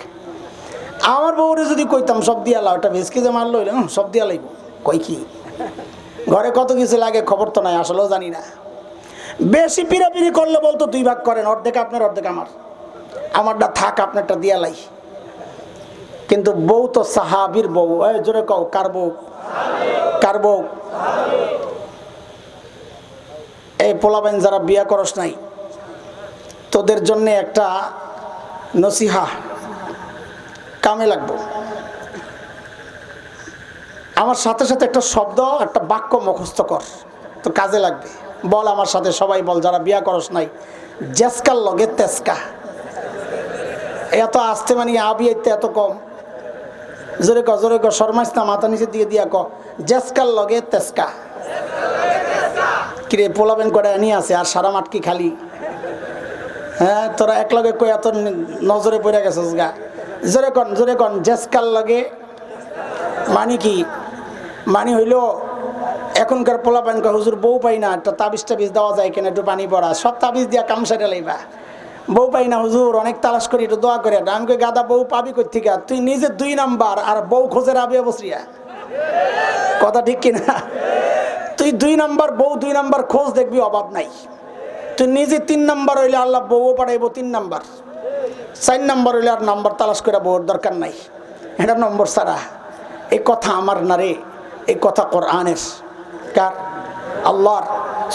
আমার বউরে যদি কইতাম সব দিয়া লাও, এটা ভেসকে যে মারলো, সব দিয়া লাইব, কই কি ঘরে কত কিছু লাগে খবর তো নাই, আসলেও জানি না। বেশি পিড়াপিড়ি করলে বলতো 2 ভাগ করেন, অর্ধেক আপনার অর্ধেক আমার, আমারটা থাক, আপনারটা দিয়া লাই। কিন্তু বউ তো সাহাবীর বউ। জোরে কও, কার বউ? কার বউ? এই পোলাবেন যারা বিয়া করস নাই, তোদের জন্য একটা নসিহা কামে লাগবো। আমার সাথে সাথে একটা শব্দ, একটা বাক্য মুখস্থ কর, তো কাজে লাগবে। বল আমার সাথে, সবাই বল, যারা বিয়া করস নাই, জেসকার লগে তেসকা। এত আসতে মানে আবিয়াইতে এত কম। জোরে ক, শর্মাইস না, মাথা নিচে দিয়ে দিয়া ক, জেসকার লগে তেসকা। কিরে পোলাবেন করে নিয়ে আছে, আর সারা মাঠ কি খালি? হ্যাঁ, তোরা এক লগে কই এত নজরে পড়ে গেছিস গা। জোরে কন, জেসকার লগে মানে কি? মানে হইল এখনকার পোলাপান কয়, হুজুর বউ পাই না, একটা তাবিজ টাবিজ দেওয়া যায় কেন, একটু পানি পড়া, সব তাবিজ দিয়া কাম সেরে লাইবা। বউ পাই না হুজুর, অনেক তালাশ করি, একটু দোয়া করে। আমি কই, গাদা বউ পাবি কই থেকে? তুই নিজে 2 নাম্বার আর বউ খোঁজে রাবিয়া বসরিয়া। কথা ঠিক কিনা? তুই 2 নাম্বার বউ, 2 নাম্বার খোঁজ, দেখবি অভাব নাই। তুই নিজে 3 নাম্বার হইলে আল্লাহ বউও পাঠাইব 3 নাম্বার, 4 নাম্বার হইলে আর নাম্বার তালাশ করে বউর দরকার নাই। এটা নম্বর ছাড়া। এই কথা আমার না রে, এই কথা কোরআনের। কার? আল্লাহর।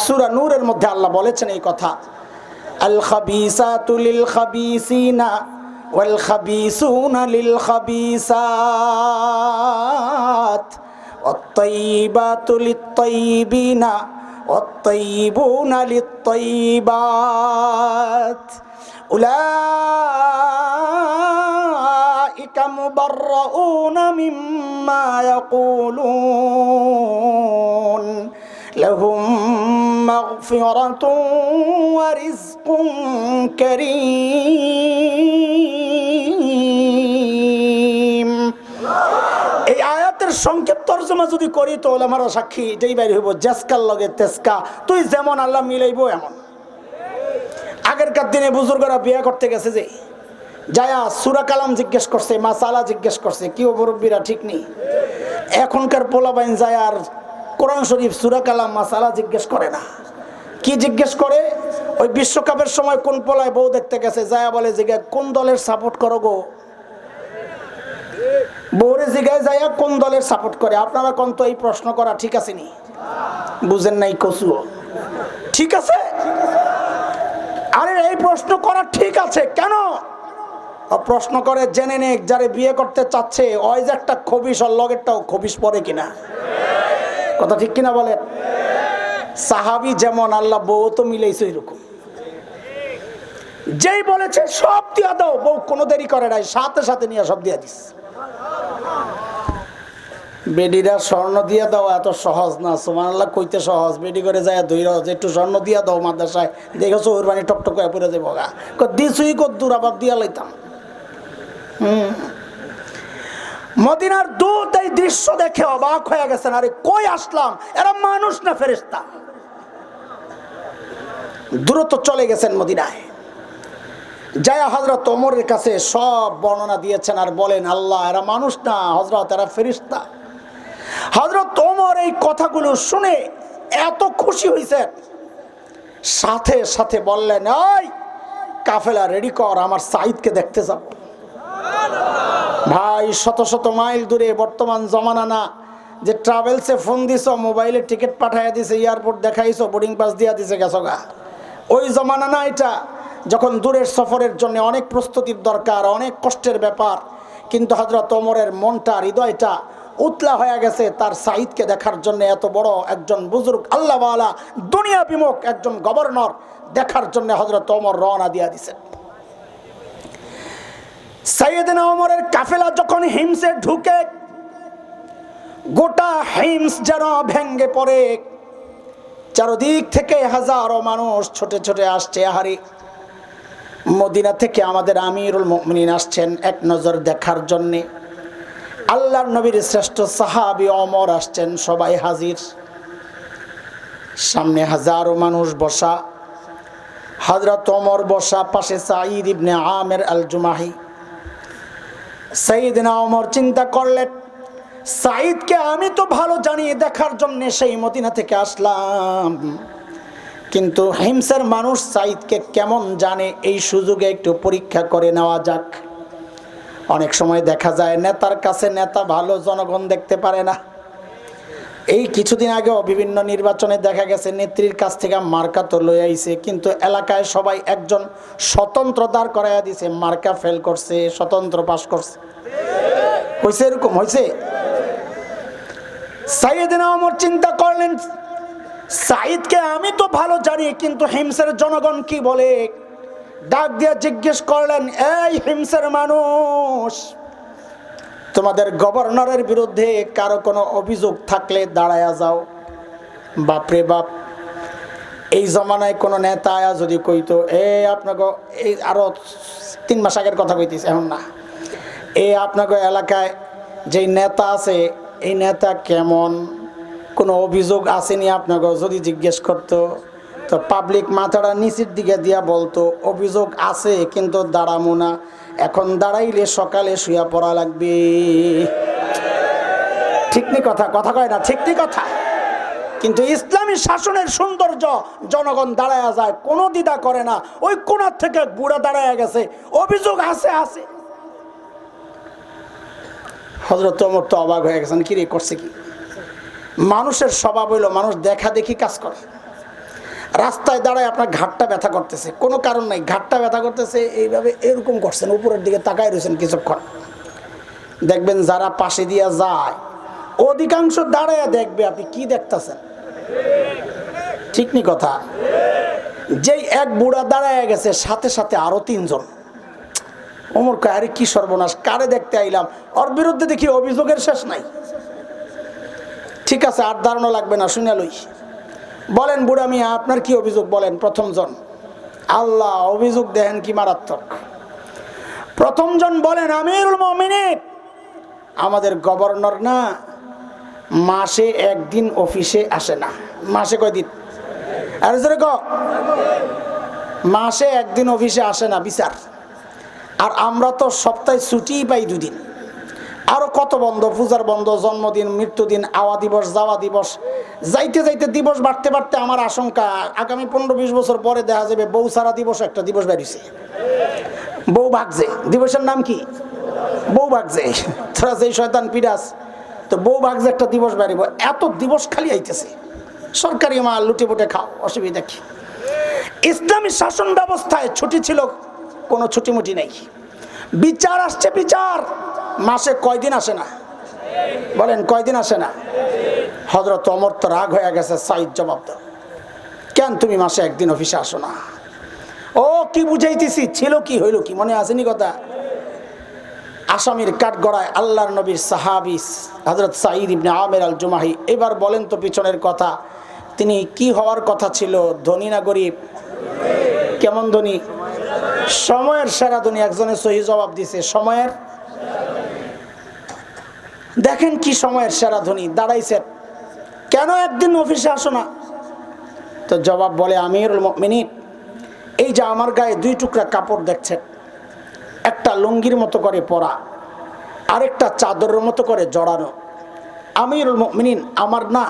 সূরা নূরের মধ্যে আল্লাহ বলেছেন এই কথা, আল খাবিসাতু লিল খাবিসিনা ওয়াল খাবিসুনা লিল খাবিসাত ওয়াত তাইয়িবাতু লিত তাইয়িবিনা ওয়াত তাইয়িবুনা লিত তাইয়িবাত উলাইকা মুবাররাউনা মিম্মা ইয়াকুলুন লাহুম মাগফিরাতুন ওয়া রিজকুন কারীম। এই আয়াতের সংক্ষেপ তরজমা যদি করি তো ওলামারা সাক্ষী এটাই বাইরে হইব, জেসকার লগে তেসকা, তুই যেমন আল্লাহ মিলাইব এমন। আগেরকার দিনে বুজুর্গরা বিয়ে করতে গেছে, যে যায়া সূরা কালাম জিজ্ঞেস করছে, মাসালা জিজ্ঞেস করছে, কি মুরব্বিরা ঠিক নেই। এখনকার পোলাবাইন যায় আর কোরআন শরীফ, সূরা কালাম, মাসালা জিজ্ঞেস করে না। কি জিজ্ঞেস করে? ওই বিশ্বকাপের সময় কোন পোলায় বউ দেখতে গেছে, যায়া বলে জিজ্ঞাসা, কোন দলের সাপোর্ট করো গো? বউরে জিজ্ঞাসা যায়া কোন দলের সাপোর্ট করে। আপনারা কোন তো এই প্রশ্ন করা ঠিক আছে নি? বুঝেন নাই কচু? ঠিক আছে। আরে এই প্রশ্ন করা ঠিক আছে, কেন প্রশ্ন করে জেনে নে যারে বিয়ে করতে চাচ্ছে ওই যে একটা খবিশ, ওর লগেরটাও খবিশ পরে কিনা, কথা ঠিক কিনা বলেন? সাহাবী যেমন আল্লাহ বউ তো মিলেইছে এরকম, যেই বলেছে সব দিয়া দাও, বউ কোনো দেরি করে নাই, সাথে সাথে নিয়ে সব দিয়া দিস। বেডিরা স্বর্ণ দিয়া দাও এত সহজ না, সুবহানাল্লাহ কইতে সহজ, বেডি করে যায় ধইরা একটু স্বর্ণ দিয়া দাও মাদ্রাসায়, দেখেছো ওর বানি টকটক করে পড়ে যাবো গা, দিছুই কদ্দুর আবার দিয়া লাইতাম। মদিনার দূত এই দৃশ্য দেখে অবাক হয়ে গেছেন, আরে কই আসলাম, এরা মানুষ না ফেরেশতা। দ্রুত চলে গেছেন মদিনায়, যায়া হযরত ওমরের কাছে সব বর্ণনা দিয়েছেন আর বলেন, আল্লাহ এরা মানুষ না হযরত, এরা ফেরেশতা। হযরত ওমর এই কথাগুলো শুনে এত খুশি হয়েছেন, সাথে সাথে বললেন, এই কাফেলা রেডি কর, আমার সাইদকে দেখতে যাব। ভাই শত শত মাইল দূরে, বর্তমান জমানা না যে ট্রাভেলসে ফোন দিছো, মোবাইলে টিকিট পাঠাইয়া দিছে, এয়ারপোর্ট দেখাইছো, বোর্ডিং পাস দিয়া দিছে, গেছো গা। ওই জমানা না এটা, যখন দূরের সফরের জন্য অনেক প্রস্তুতির দরকার, অনেক কষ্টের ব্যাপার। কিন্তু হযরত ওমরের মনটা, হৃদয়টা উতলা হয়ে গেছে তার সাইদকে দেখার জন্য। এত বড় একজন বুজুর্গ আল্লাহওয়ালা দুনিয়া বিমুখ একজন গভর্নর দেখার জন্য হযরত ওমর রওনা দিয়া দিছেন। সাইয়েদনা ওমরের কাফেলা যখন হিমসে ঢুকে, গোটা হিমস যেন ভেঙ্গে পড়ে, চারদিক থেকে হাজারো মানুষ ছোটে ছোটে আসছে। আহারে, মদিনা থেকে আমাদের আমিরুল মুমিনিন আসছেন এক নজর দেখার জন্যে, আল্লাহর নবীর শ্রেষ্ঠ সাহাবী ওমর আসছেন, সবাই হাজির। সামনে হাজারো মানুষ বসা, হযরত ওমর বসা, পাশে সাঈদ ইবনে আমির আল জুমাহি। সাইয়েদনা ওমর চিন্তা করলেন, সাঈদকে আমি তো ভালো জানি, দেখার জন্য সেই মদিনা থেকে আসলাম, কিন্তু হিমসের মানুষ সাঈদকে কেমন জানে, এই সুযোগে একটু পরীক্ষা করে নেওয়া যাক। অনেক সময় দেখা যায় নেতার কাছে নেতা ভালো, জনগণ দেখতে পারে না। এই কিছুদিন আগেও বিভিন্ন নির্বাচনে দেখা গেছে নেত্রীর কাছ থেকে মার্কা তো লই আইছে, কিন্তু এলাকায় সবাই একজন স্বতন্ত্র দাঁড় করাইয়া দিছে, মার্কা ফেল করছে, স্বতন্ত্র পাস করছে। হয়েছে এরকম হয়েছে। সাইয়েদনা ওমর চিন্তা করলেন, সাঈদকে আমি তো ভালো জানি, কিন্তু হিমসের জনগণ কি বলে। ডাক দিয়া জিজ্ঞেস করলেন, এই হিমসের মানুষ, তোমাদের গভর্নরের বিরুদ্ধে কারো কোনো অভিযোগ থাকলে দাঁড়ায়া যাও। বাপরে বাপ, এই জমানায় কোনো নেতা আয়া যদি কইতো, আপনাকে এই আরো 3 মাস আগের কথা কইতেছে, এখন না, আপনাকে এলাকায় যেই নেতা আছে, এই নেতা কেমন, কোনো অভিযোগ আসেনি আপনাকে যদি জিজ্ঞেস করতো, তো পাবলিক মাথাটা নিচের দিকে দিয়া বলতো, অভিযোগ আছে কিন্তু দাঁড়ামো না, এখন দাঁড়াইলে সকালে শুয়া পড়া লাগবে। ঠিক নি কথা, কথা কয় না, ঠিক নি কথা। কিন্তু ইসলামী শাসনের সৌন্দর্য, জনগণ দাঁড়ায়া যায়, কোনো দ্বিধা করে না। ওই কোণার থেকে বুড়া দাঁড়ায়া গেছে, অভিযোগ আছে আছে। হযরত ওমর তো অবাক হয়ে গেছেন, কি রে করছে কি। মানুষের স্বভাব হইলো মানুষ দেখা দেখি কাজ করে। রাস্তায় দাঁড়ায় আপনার ঘাটটা ব্যথা করতেছে, কোনো কারণ নাই, ঘাটটা ব্যথা করতেছে, এইভাবে এরকম করছেন, উপরের দিকে তাকায় রয়েছেন কিছুক্ষণ, দেখবেন যারা পাশে দিয়া যায় অধিকাংশ দাঁড়ায় দেখবে আপনি কি দেখতেছেন। ঠিক নি কথা। যেই এক বুড়া দাঁড়ায় গেছে, সাথে সাথে আরো 3 জন। ওমর কয়, আরে কি সর্বনাশ, কারে দেখতে আইলাম, ওর বিরুদ্ধে দেখি অভিযোগের শেষ নাই। ঠিক আছে, আর দাঁড়ানো লাগবে না, শুনে লই। বলেন বুড়া মিয়া, আপনার কি অভিযোগ বলেন। প্রথম জন, আল্লাহ, অভিযোগ দেখেন কি মারাত্মক। প্রথম জন বলেন, আমিরুল মুমিনিন, আমাদের গভর্নর না মাসে 1 দিন অফিসে আসে না। মাসে কয়দিন? আরে জোরে কও। মাসে 1 দিন অফিসে আসে না, বিচার। আর আমরা তো সপ্তাহে ছুটিই পাই 2 দিন। আরো কত বন্ধ, পূজার বন্ধ, জন্মদিন, মৃত্যুদিন, আওয়া দিবস, যাওয়া দিবস, যাইতে যাইতে দিবস বাড়তে বাড়তে আমার আশঙ্কা আগামী 15-20 বছর পরে দেখা যাবে বউ সারা দিবস একটা দিবস বেরিয়েছে। বউ ভাগছে, দিবসের নাম কি? বউ ভাগছে। তোরা যেই শয়তান পিরাস, তো বউ ভাগছে একটা দিবস বেরিব। এত দিবস খালি আইতেছে, সরকারি মাল লুটে পুটে খাও, অসুবিধা কি। ইসলামী শাসন ব্যবস্থায় ছুটি ছিল, কোনো ছুটিমুটি নেই। বিচার আসছে, বিচার মাসে কয়দিন আসে না? বলেন কয়দিন আসে না? হযরত ওমর তো রাগ হয়ে গেছে, সাইদ জবাব দাও, কেন তুমি মাসে একদিন অফিসে আসো না? ও কি বুঝাইতেছি, ছিল কি হইল কি, মনে আসেনি কথা? আসামির কাঠগড়ায় আল্লাহর নবীর সাহাবী হযরত সাঈদ ইবনে আমির আল জুমাহি। এবার বলেন তো পিছনের কথা, তিনি কি হওয়ার কথা ছিল, ধনী না গরিব? কেমন ধনী? সময়ের সেরা ধনী। একজনে সহি জবাব দিছে, সময়ের। দেখেন কি সময়ের সেরা ধনী দাঁড়াইছেন, কেন একদিন অফিসে আসো না? তো জবাব বলে, আমিরুল মুমিনিন, এই যে আমার গায়ে দুই টুকরা কাপড় দেখছেন, একটা লুঙ্গির মতো করে পরা, আরেকটা চাদরের মতো করে জড়ানো। আমিরুল মুমিনিন, আমার না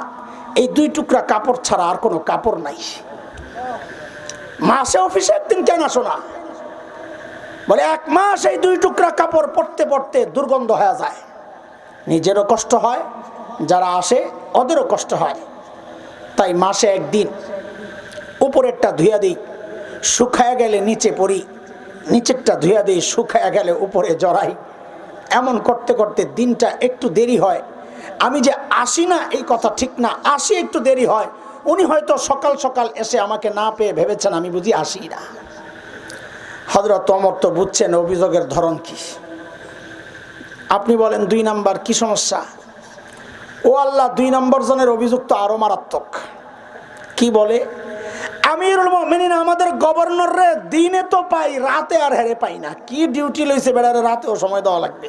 এই দুই টুকরা কাপড় ছাড়া আর কোনো কাপড় নাই। মাসে অফিসে একদিন কেন আসো না? বলে, এক মাস এই দুই টুকরা কাপড় পরতে পরতে দুর্গন্ধ হয়ে যায়, নিজেরও কষ্ট হয়, যারা আসে ওদেরও কষ্ট হয়, তাই মাসে একদিন উপরেরটা ধুইয়া দিই, শুকায়া গেলে নিচে পরি, নিচেরটা ধুইয়া দিই, শুকায়া গেলে উপরে জড়াই। এমন করতে করতে দিনটা একটু দেরি হয়। আমি যে আসি না এই কথা ঠিক না, আসি একটু দেরি হয়। উনি হয়তো সকাল সকাল এসে আমাকে না পেয়ে ভেবেছেন আমি বুঝি আসি না। হযরত ওমর তো বুঝছেন অভিযোগের ধরন কি। আপনি বলেন 2 নাম্বার কি সমস্যা? ও আল্লাহ, 2 নম্বর জনের অভিযোগ তো আরো মারাত্মক। কি বলে? আমিরুল মুমিনিন, আমাদের গভর্নর রে দিনে তো পাই, রাতে আর হেরে পাই না। কি ডিউটি লইছে বেড়ারে, রাতেও সময় দেওয়া লাগবে।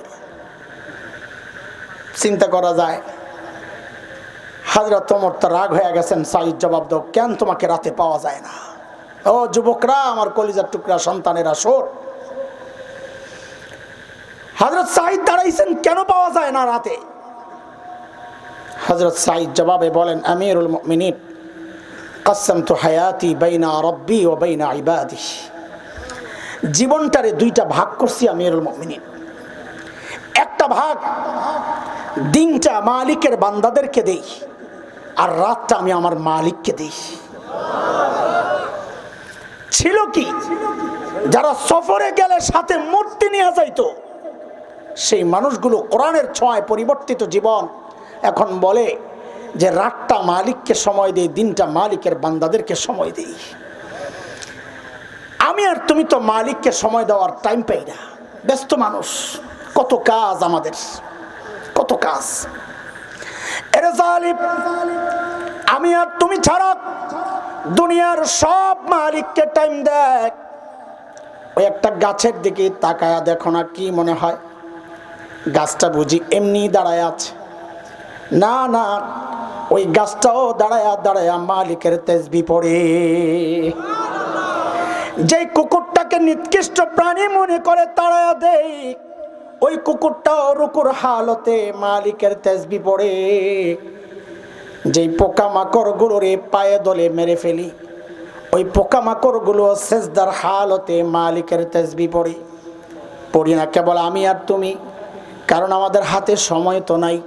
চিন্তা করা যায়। হযরত ওমর তো রাগ হয়ে গেছেন, সাঈদ জবাব দাও, কেন তোমাকে রাতে পাওয়া যায় না? ও যুবকরা, আমার কলিজার টুকরা সন্তানেরা, শোন। হযরত সাঈদ দাঁড়াইছেন, কেন পাওয়া যায় না রাতে? হযরত সাঈদ জবাবে বলেন, আমিরুল মুমিনিন, কাসসামতু হায়াতি বাইনা রাব্বি ওয়া বাইনা ইবাদি। জীবনটারে 2টা ভাগ করছি আমিরুল মুমিনিন। একটা ভাগ দিনটা মালিকের বান্দাদেরকে দেই, আর রাতটা আমি আমার মালিককে দেই। ছিল কি, যারা সফরে গেলে সাথে মূর্তি নিয়ে যাইতো, সেই মানুষগুলো কোরআনের ছোঁয়ায় পরিবর্তিত জীবন এখন বলে যে রাতটা মালিককে সময় দেই, দিনটা মালিকের বান্দাদেরকে সময় দেই। আমি আর তুমি তো মালিককে সময় দেওয়ার টাইম পাই না, ব্যস্ত মানুষ, কত কাজ আমাদের, কত কাজ। এরে জালিম, আমি আর তুমি ছাড়া দুনিয়ার সব মালিককে টাইম দেয়। ওই একটা গাছের দিকে তাকায়া দেখো না, কি মনে হয় গাছটা বুঝি এমনি দাঁড়ায় আছে? না না, ওই গাছটাও দাঁড়ায়া দাঁড়ায়া মালিকের তাসবিহ পড়ে। যে কুকুরটাকে নিকৃষ্ট প্রাণী মনে করে তাড়ায়া দেই, ওই কুকুরটাও রুকুর হালতে মালিকের তাসবিহ পড়ে। যেই পোকামাকড় গুলোরে পায়ে দলে মেরে ফেলি, ওই পোকামাকড় গুলো সেজদার হালতে মালিকের তাসবিহ পড়ে। পড়ি না কেবল আমি আর তুমি, কারণ আমাদের হাতে সময় তো নাই।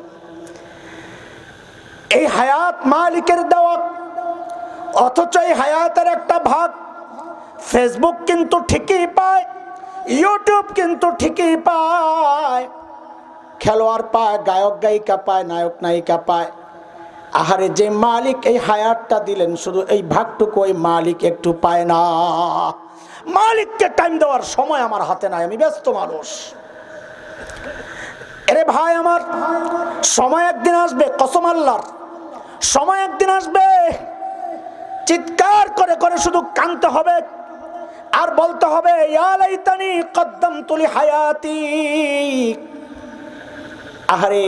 এই হায়াত মালিকের দেওয়া, অথচ এই হায়াতের একটা ভাগ ফেসবুক কিন্তু ঠিকই পায়, ইউটিউব কিন্তু ঠিকই পায়, খেলোয়াড় পায়, গায়ক গায়িকা পায়, নায়ক নায়িকা পায়। আহারে, যে মালিক এই হায়াতটা দিলেন, শুধু এই ভাগটুকু ওই মালিক একটু পায় না। মালিককে টাইম দেওয়ার সময় আমার হাতে নাই, আমি ব্যস্ত মানুষ। এরে ভাই আমার, সময় একদিন আসবে, কসম আল্লাহর, সময় একদিন আসবে, চিৎকার করে করে শুধু কাঁদতে হবে আর বলতে হবে, ইয়া লাইতানি কদ্দামতু লিহায়াতি। আহারে,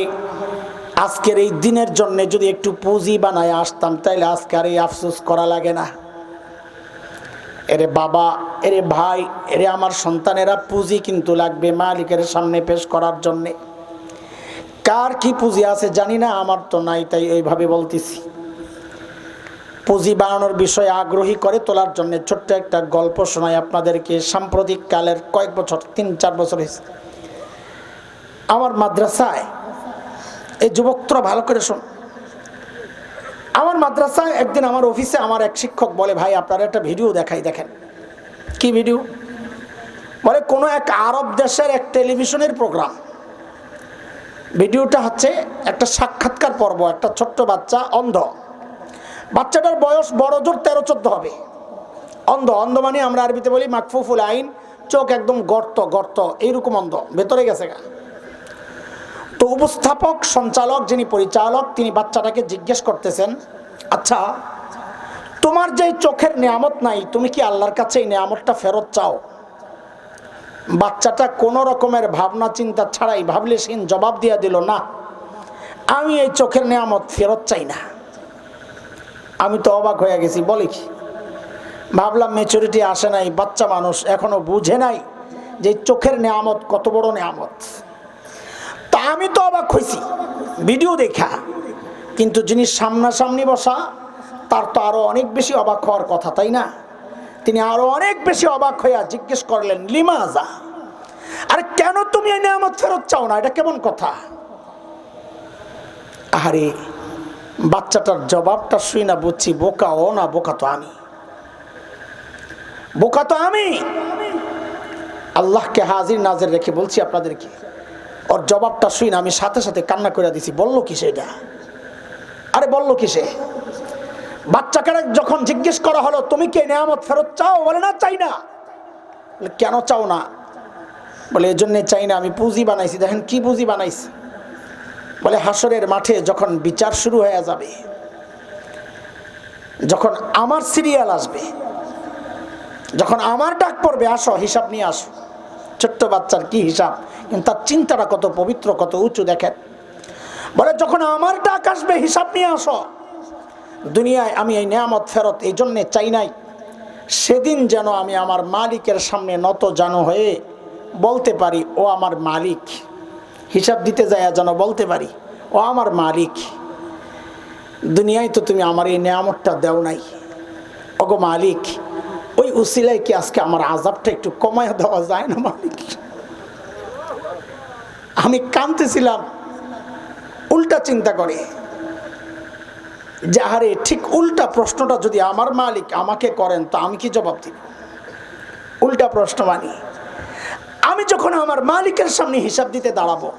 আজকের এই দিনের জন্য যদি একটু পুঁজি বানায় আসতাম, তাইলে আজকে আর এই আফসোস করা লাগে না। এরে বাবা, এরে ভাই, এরে আমার সন্তানেরা, পুঁজি কিন্তু লাগবে মালিকের সামনে পেশ করার জন্যে। কার কি পুঁজি আছে জানি না, আমার তো নাই, তাই এইভাবে বলতেছি। পুঁজি বানানোর বিষয়ে আগ্রহী করে তোলার জন্য ছোট্ট একটা গল্প শোনাই আপনাদেরকে। সাম্প্রতিক কালের কয়েক বছর, 3-4 বছর হয়েছে, আমার মাদ্রাসায়, এই যুবকরা ভালো করে শোন, আমার মাদ্রাসায় একদিন আমার অফিসে আমার এক শিক্ষক বলে, ভাই আপনারা একটা ভিডিও দেখাই, দেখেন। কি ভিডিও? বলে কোনো এক আরব দেশের এক টেলিভিশনের প্রোগ্রাম। ভিডিওটা হচ্ছে একটা সাক্ষাৎকার পর্ব। একটা ছোট্ট বাচ্চা, অন্ধ, বাচ্চাটার বয়স বড় জোর 13-14 হবে। অন্ধ, অন্ধ মানে আমরা আরবিতে বলি মাকফুফুল আইন, চোখ একদম গর্ত গর্ত, এইরকম অন্ধ, ভেতরে গেছে গা। তো উপস্থাপক, সঞ্চালক, যিনি পরিচালক, তিনি বাচ্চাটাকে জিজ্ঞেস করতেছেন, আচ্ছা তোমার যে চোখের নিয়ামত নাই, তুমি কি আল্লাহর কাছে এই নিয়ামতটা ফেরত চাও? বাচ্চাটা কোনো রকমের ভাবনা চিন্তা ছাড়াই ভাবলেশহীন জবাব দিয়ে দিল, না, আমি এই চোখের নিয়ামত ফেরত চাই না। আমি তো অবাক হয়ে গেছি, বলে কি? ভাবলাম ম্যাচুরিটি আসে নাই, বাচ্চা মানুষ এখনো বুঝে নাই যে চোখের নিয়ামত কত বড় নিয়ামত। তা আমি তো অবাক হয়েছি ভিডিও দেখা, কিন্তু যিনি সামনাসামনি বসা তার তো আরো অনেক বেশি অবাক হওয়ার কথা, তাই না? তিনি আরো অনেক বেশি অবাক হইয়া জিজ্ঞেস করলেন, লিমাজা, আরে কেন তুমি এই নিয়ামত ফেরত চাও না? এটা কেমন কথা? আরে বাচ্চাটার জবাবটা শুই না বুঝছি, বোকা ও না, বোকা তো আমি, বোকা তো আমি। আল্লাহকে হাজির নাজির রেখে বলছি আপনাদেরকে, ওর জবাবটা শুই না আমি সাথে সাথে কান্না করে দিছি। বললো কি সেটা? আরে বললো কি সে? বাচ্চাকে যখন জিজ্ঞেস করা হলো, তুমি কি নিয়ামত ফেরত চাও? বলে না, চাই না। কেন চাও না? বলে এই জন্যে চাই না, আমি পুঁজি বানাইছি। দেখেন কি পুঁজি বানাইছি? বলে হাসরের মাঠে যখন বিচার শুরু হয়ে যাবে, যখন আমার সিরিয়াল আসবে, যখন আমার ডাক পড়বে, আসো হিসাব নিয়ে আসো। ছোট্ট বাচ্চার কি হিসাব, কিন্তু তার চিন্তাটা কত পবিত্র, কত উঁচু দেখেন। বলে যখন আমার ডাক আসবে, হিসাব নিয়ে আসো। দুনিয়ায় আমি এই নিয়ামত ফেরত এই জন্যে চাই নাই, সেদিন যেন আমি আমার মালিকের সামনে নত জানো হয়ে বলতে পারি, ও আমার মালিক। হিসাব দিতে যায় যেন বলতে পারি, ও আমার মালিক, দুনিয়ায় তো তুমি আমার এই নিয়ামতটা দেও নাই, ওগো মালিক, ওই উসিলায় কি আজকে আমার আযাবটা একটু কমায় দেওয়া যায় না মালিক? আমি কাঁদতেছিলাম উল্টা চিন্তা করে, যে আরে ঠিক উল্টা প্রশ্নটা যদি আমার মালিক আমাকে করেন, তা আমি কি জবাব দিব? উল্টা প্রশ্ন মানি। আমি যখন আমার মালিকের সামনে হিসাব দিতে দাঁড়াবো,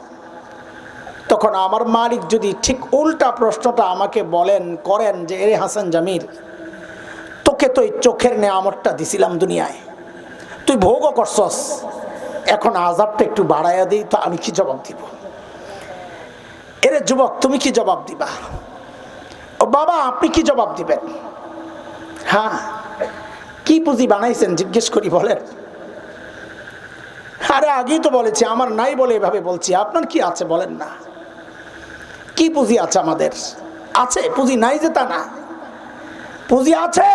তখন আমার মালিক যদি ঠিক উল্টা প্রশ্নটা আমাকে করেন যে এরে হাসান জামিল, তোকে তো এই চোখের নিয়ামতটা দিছিলাম দুনিয়ায়, তুই ভোগও করছস, এখন আযাবটা একটু বাড়াইয়া দিই, তো আমি কি জবাব দিব? এরে যুবক, তুমি কি জবাব দিবা? ও বাবা, আপনি কি জবাব দিবেন? হ্যাঁ, কি পুঁজি বানাইছেন জিজ্ঞেস করি, বলেন। আরে আগেই তো বলেছি আমার নাই বলে এভাবে বলছি, আপনার কি আছে বলেন না? কি পুঁজি আছে আমাদের? আছে, পুঁজি নাই যে তা না, পুঁজি আছে।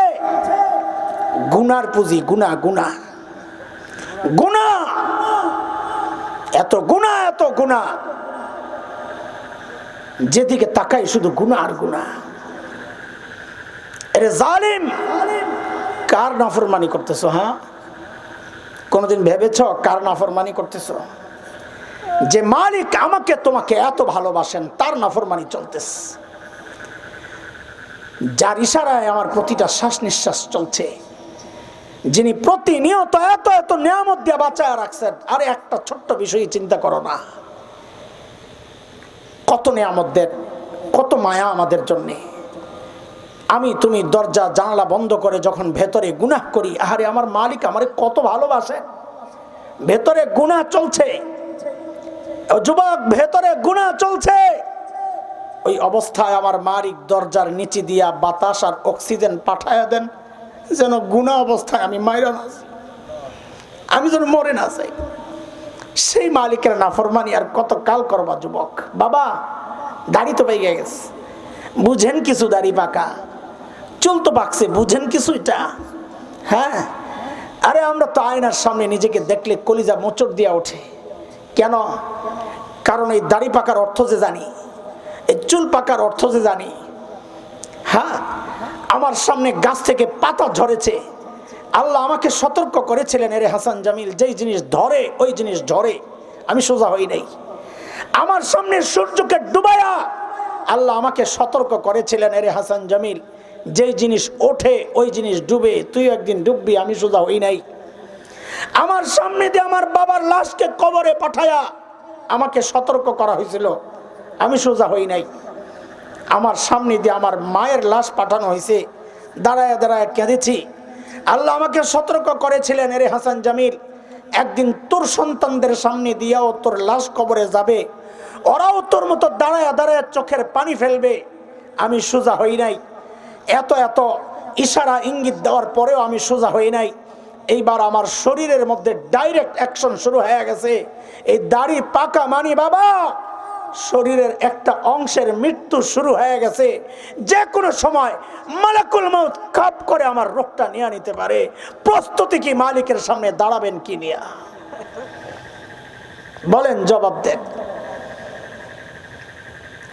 গুনার পুঁজি, গুনাহ, গুনাহ, গুনাহ, এত গুনাহ, এত গুনাহ, যেদিকে তাকাই শুধু গুনাহ আর গুনাহ। এরে জালিম, কার নাফরমানি করতেছো? হ্যাঁ, কোনদিন ভেবেছ কার নাফরমানি করতেছো? যে মালিক আমাকে তোমাকে এত ভালোবাসেন, তার নাফরমানি চলতেছে, যার ইশারায় আমার প্রতিটা শ্বাস নিঃশ্বাস চলছে, যিনি প্রতিনিয়ত এত এত নিয়ামত দিয়ে বাঁচায় রাখছেন। আরে একটা ছোট্ট বিষয় চিন্তা করো না, কত নিয়ামত দেন, কত মায়া আমাদের জন্যে। আমি তুমি দরজা জানালা বন্ধ করে যখন ভেতরে গুনাহ করি, আরে আমার মালিক আমারে কত ভালোবাসে, ভেতরে গুনাহ চলছে, যুবক ভেতরে গুনাহ চলছে, ওই অবস্থায় আমার মালিক দরজার নিচে দিয়া বাতাস আর অক্সিজেন পাঠায়া দেন, যেন গুনাহ অবস্থায় আমি মাইরা না যাই, আমি যেন মরে না যাই। সেই মালিকের নাফরমানি আর কত কাল করবা যুবক? বাবা, দাড়ি তো পেয়ে গেছে, বুঝেন কিছু? দাড়ি পাকা, চুল তো পাকছে, বুঝেন কিছু এটা? হ্যাঁ, আরে আমরা তো আয়নার সামনে নিজেকে দেখলে কলিজা মোচড় দিয়া ওঠে। কেন? কারণ এই দাড়ি পাকার অর্থ যে জানি, এই চুল পাকার অর্থ যে জানি। হ্যাঁ, আমার সামনে গাছ থেকে পাতা ঝরেছে, আল্লাহ আমাকে সতর্ক করেছিলেন, এরে হাসান জামিল, যেই জিনিস ধরে ওই জিনিস ঝরে, আমি সোজা হই নাই। আমার সামনে সূর্যকে ডুবায়া আল্লাহ আমাকে সতর্ক করেছিলেন, এরে হাসান জামিল, যেই জিনিস ওঠে ওই জিনিস ডুবে, তুই একদিন ডুববি, আমি সোজা হই নাই। আমার সামনে দিয়ে আমার বাবার লাশকে কবরে পাঠায়া আমাকে সতর্ক করা হয়েছিল, আমি সোজা হই নাই। আমার সামনে দিয়ে আমার মায়ের লাশ পাঠানো হয়েছে, দাঁড়ায় দাঁড়ায় কেঁদেছি। আল্লাহ আমাকে সতর্ক করেছিলেন, এরে হাসান জামিল, একদিন তোর সন্তানদের সামনে দিয়াও তোর লাশ কবরে যাবে, ওরাও তোর মতো দাঁড়ায় দাঁড়ায় চোখের পানি ফেলবে, আমি সোজা হই নাই। এত এত ইশারা ইঙ্গিত দেওয়ার পরেও আমি সোজা হই নাই। এইবার আমার শরীরের মধ্যে ডাইরেক্ট অ্যাকশন শুরু হয়ে গেছে। এই দাড়ি পাকা মানি বাবা, শরীরের একটা অংশের মৃত্যু শুরু হয়ে গেছে। যে কোনো সময় মালাকুল মউত কাপ করে আমার রোগটা নিয়ে নিতে পারে। প্রস্তুতি কি মালিকের সামনে দাঁড়াবেন কি নিয়া? বলেন, জবাব দেন।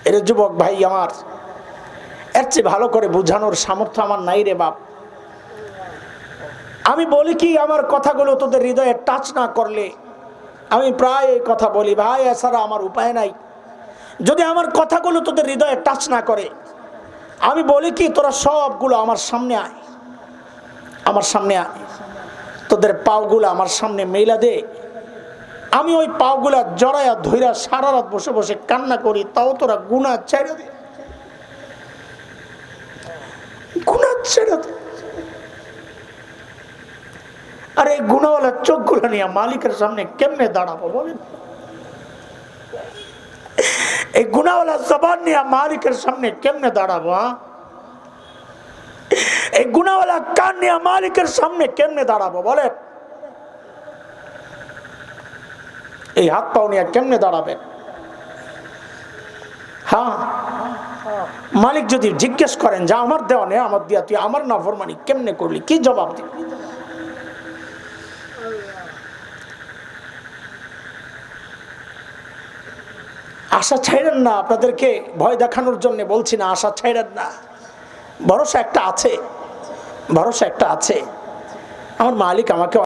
এর যুবক ভাই আমার, এর চেয়ে ভালো করে বোঝানোর সামর্থ্য আমার নাই রে বাপ। আমি বলি কি, আমার কথাগুলো তোদের হৃদয়ে টাচ না করলে, আমি প্রায় এই কথা বলি, ভাই এছাড়া আমার উপায় নাই। যদি আমার কথাগুলো তোদের হৃদয়ে টাচ না করে, আমি বলি কি, তোরা সবগুলো আমার সামনে আয়, আমার সামনে আয়, তোদের পাওগুলো আমার সামনে মেলা দে। আমি ওই পাওগুলা জড়াইয়া ধইরা সারা রাত বসে বসে কান্না করি, তাও তোরা গুনাহ ছেড়ে দে, গুনাহ ছেড়ে দে। আর এই গুনাহওয়ালা চোখগুলো নিয়ে মালিকের সামনে কেমনে দাঁড়াবো বলেন? এই গুনাহওয়ালা জবান নিয়ে মালিকের সামনে কেমনে দাঁড়াবো? এই গুনাহওয়ালা কান নিয়ে মালিকের সামনে কেমনে দাঁড়াবো বলেন? এই হাত পাও নিয়ে কেমনে দাঁড়াবেন? হ্যাঁ, মালিক যদি জিজ্ঞেস করেন যে আমার দেওয়া নেই, আমার দিয়া তুই আমার নাফরমানি কেমনে করলি, কি জবাব দিবি? আশা ছাইড়েন না, আপনাদেরকে ভয় দেখানোর জন্য বলছি না, আশা ছাইড়েন না। ভরসা একটা আছে, ভরসা একটা আছে। আমার মালিক আমাকে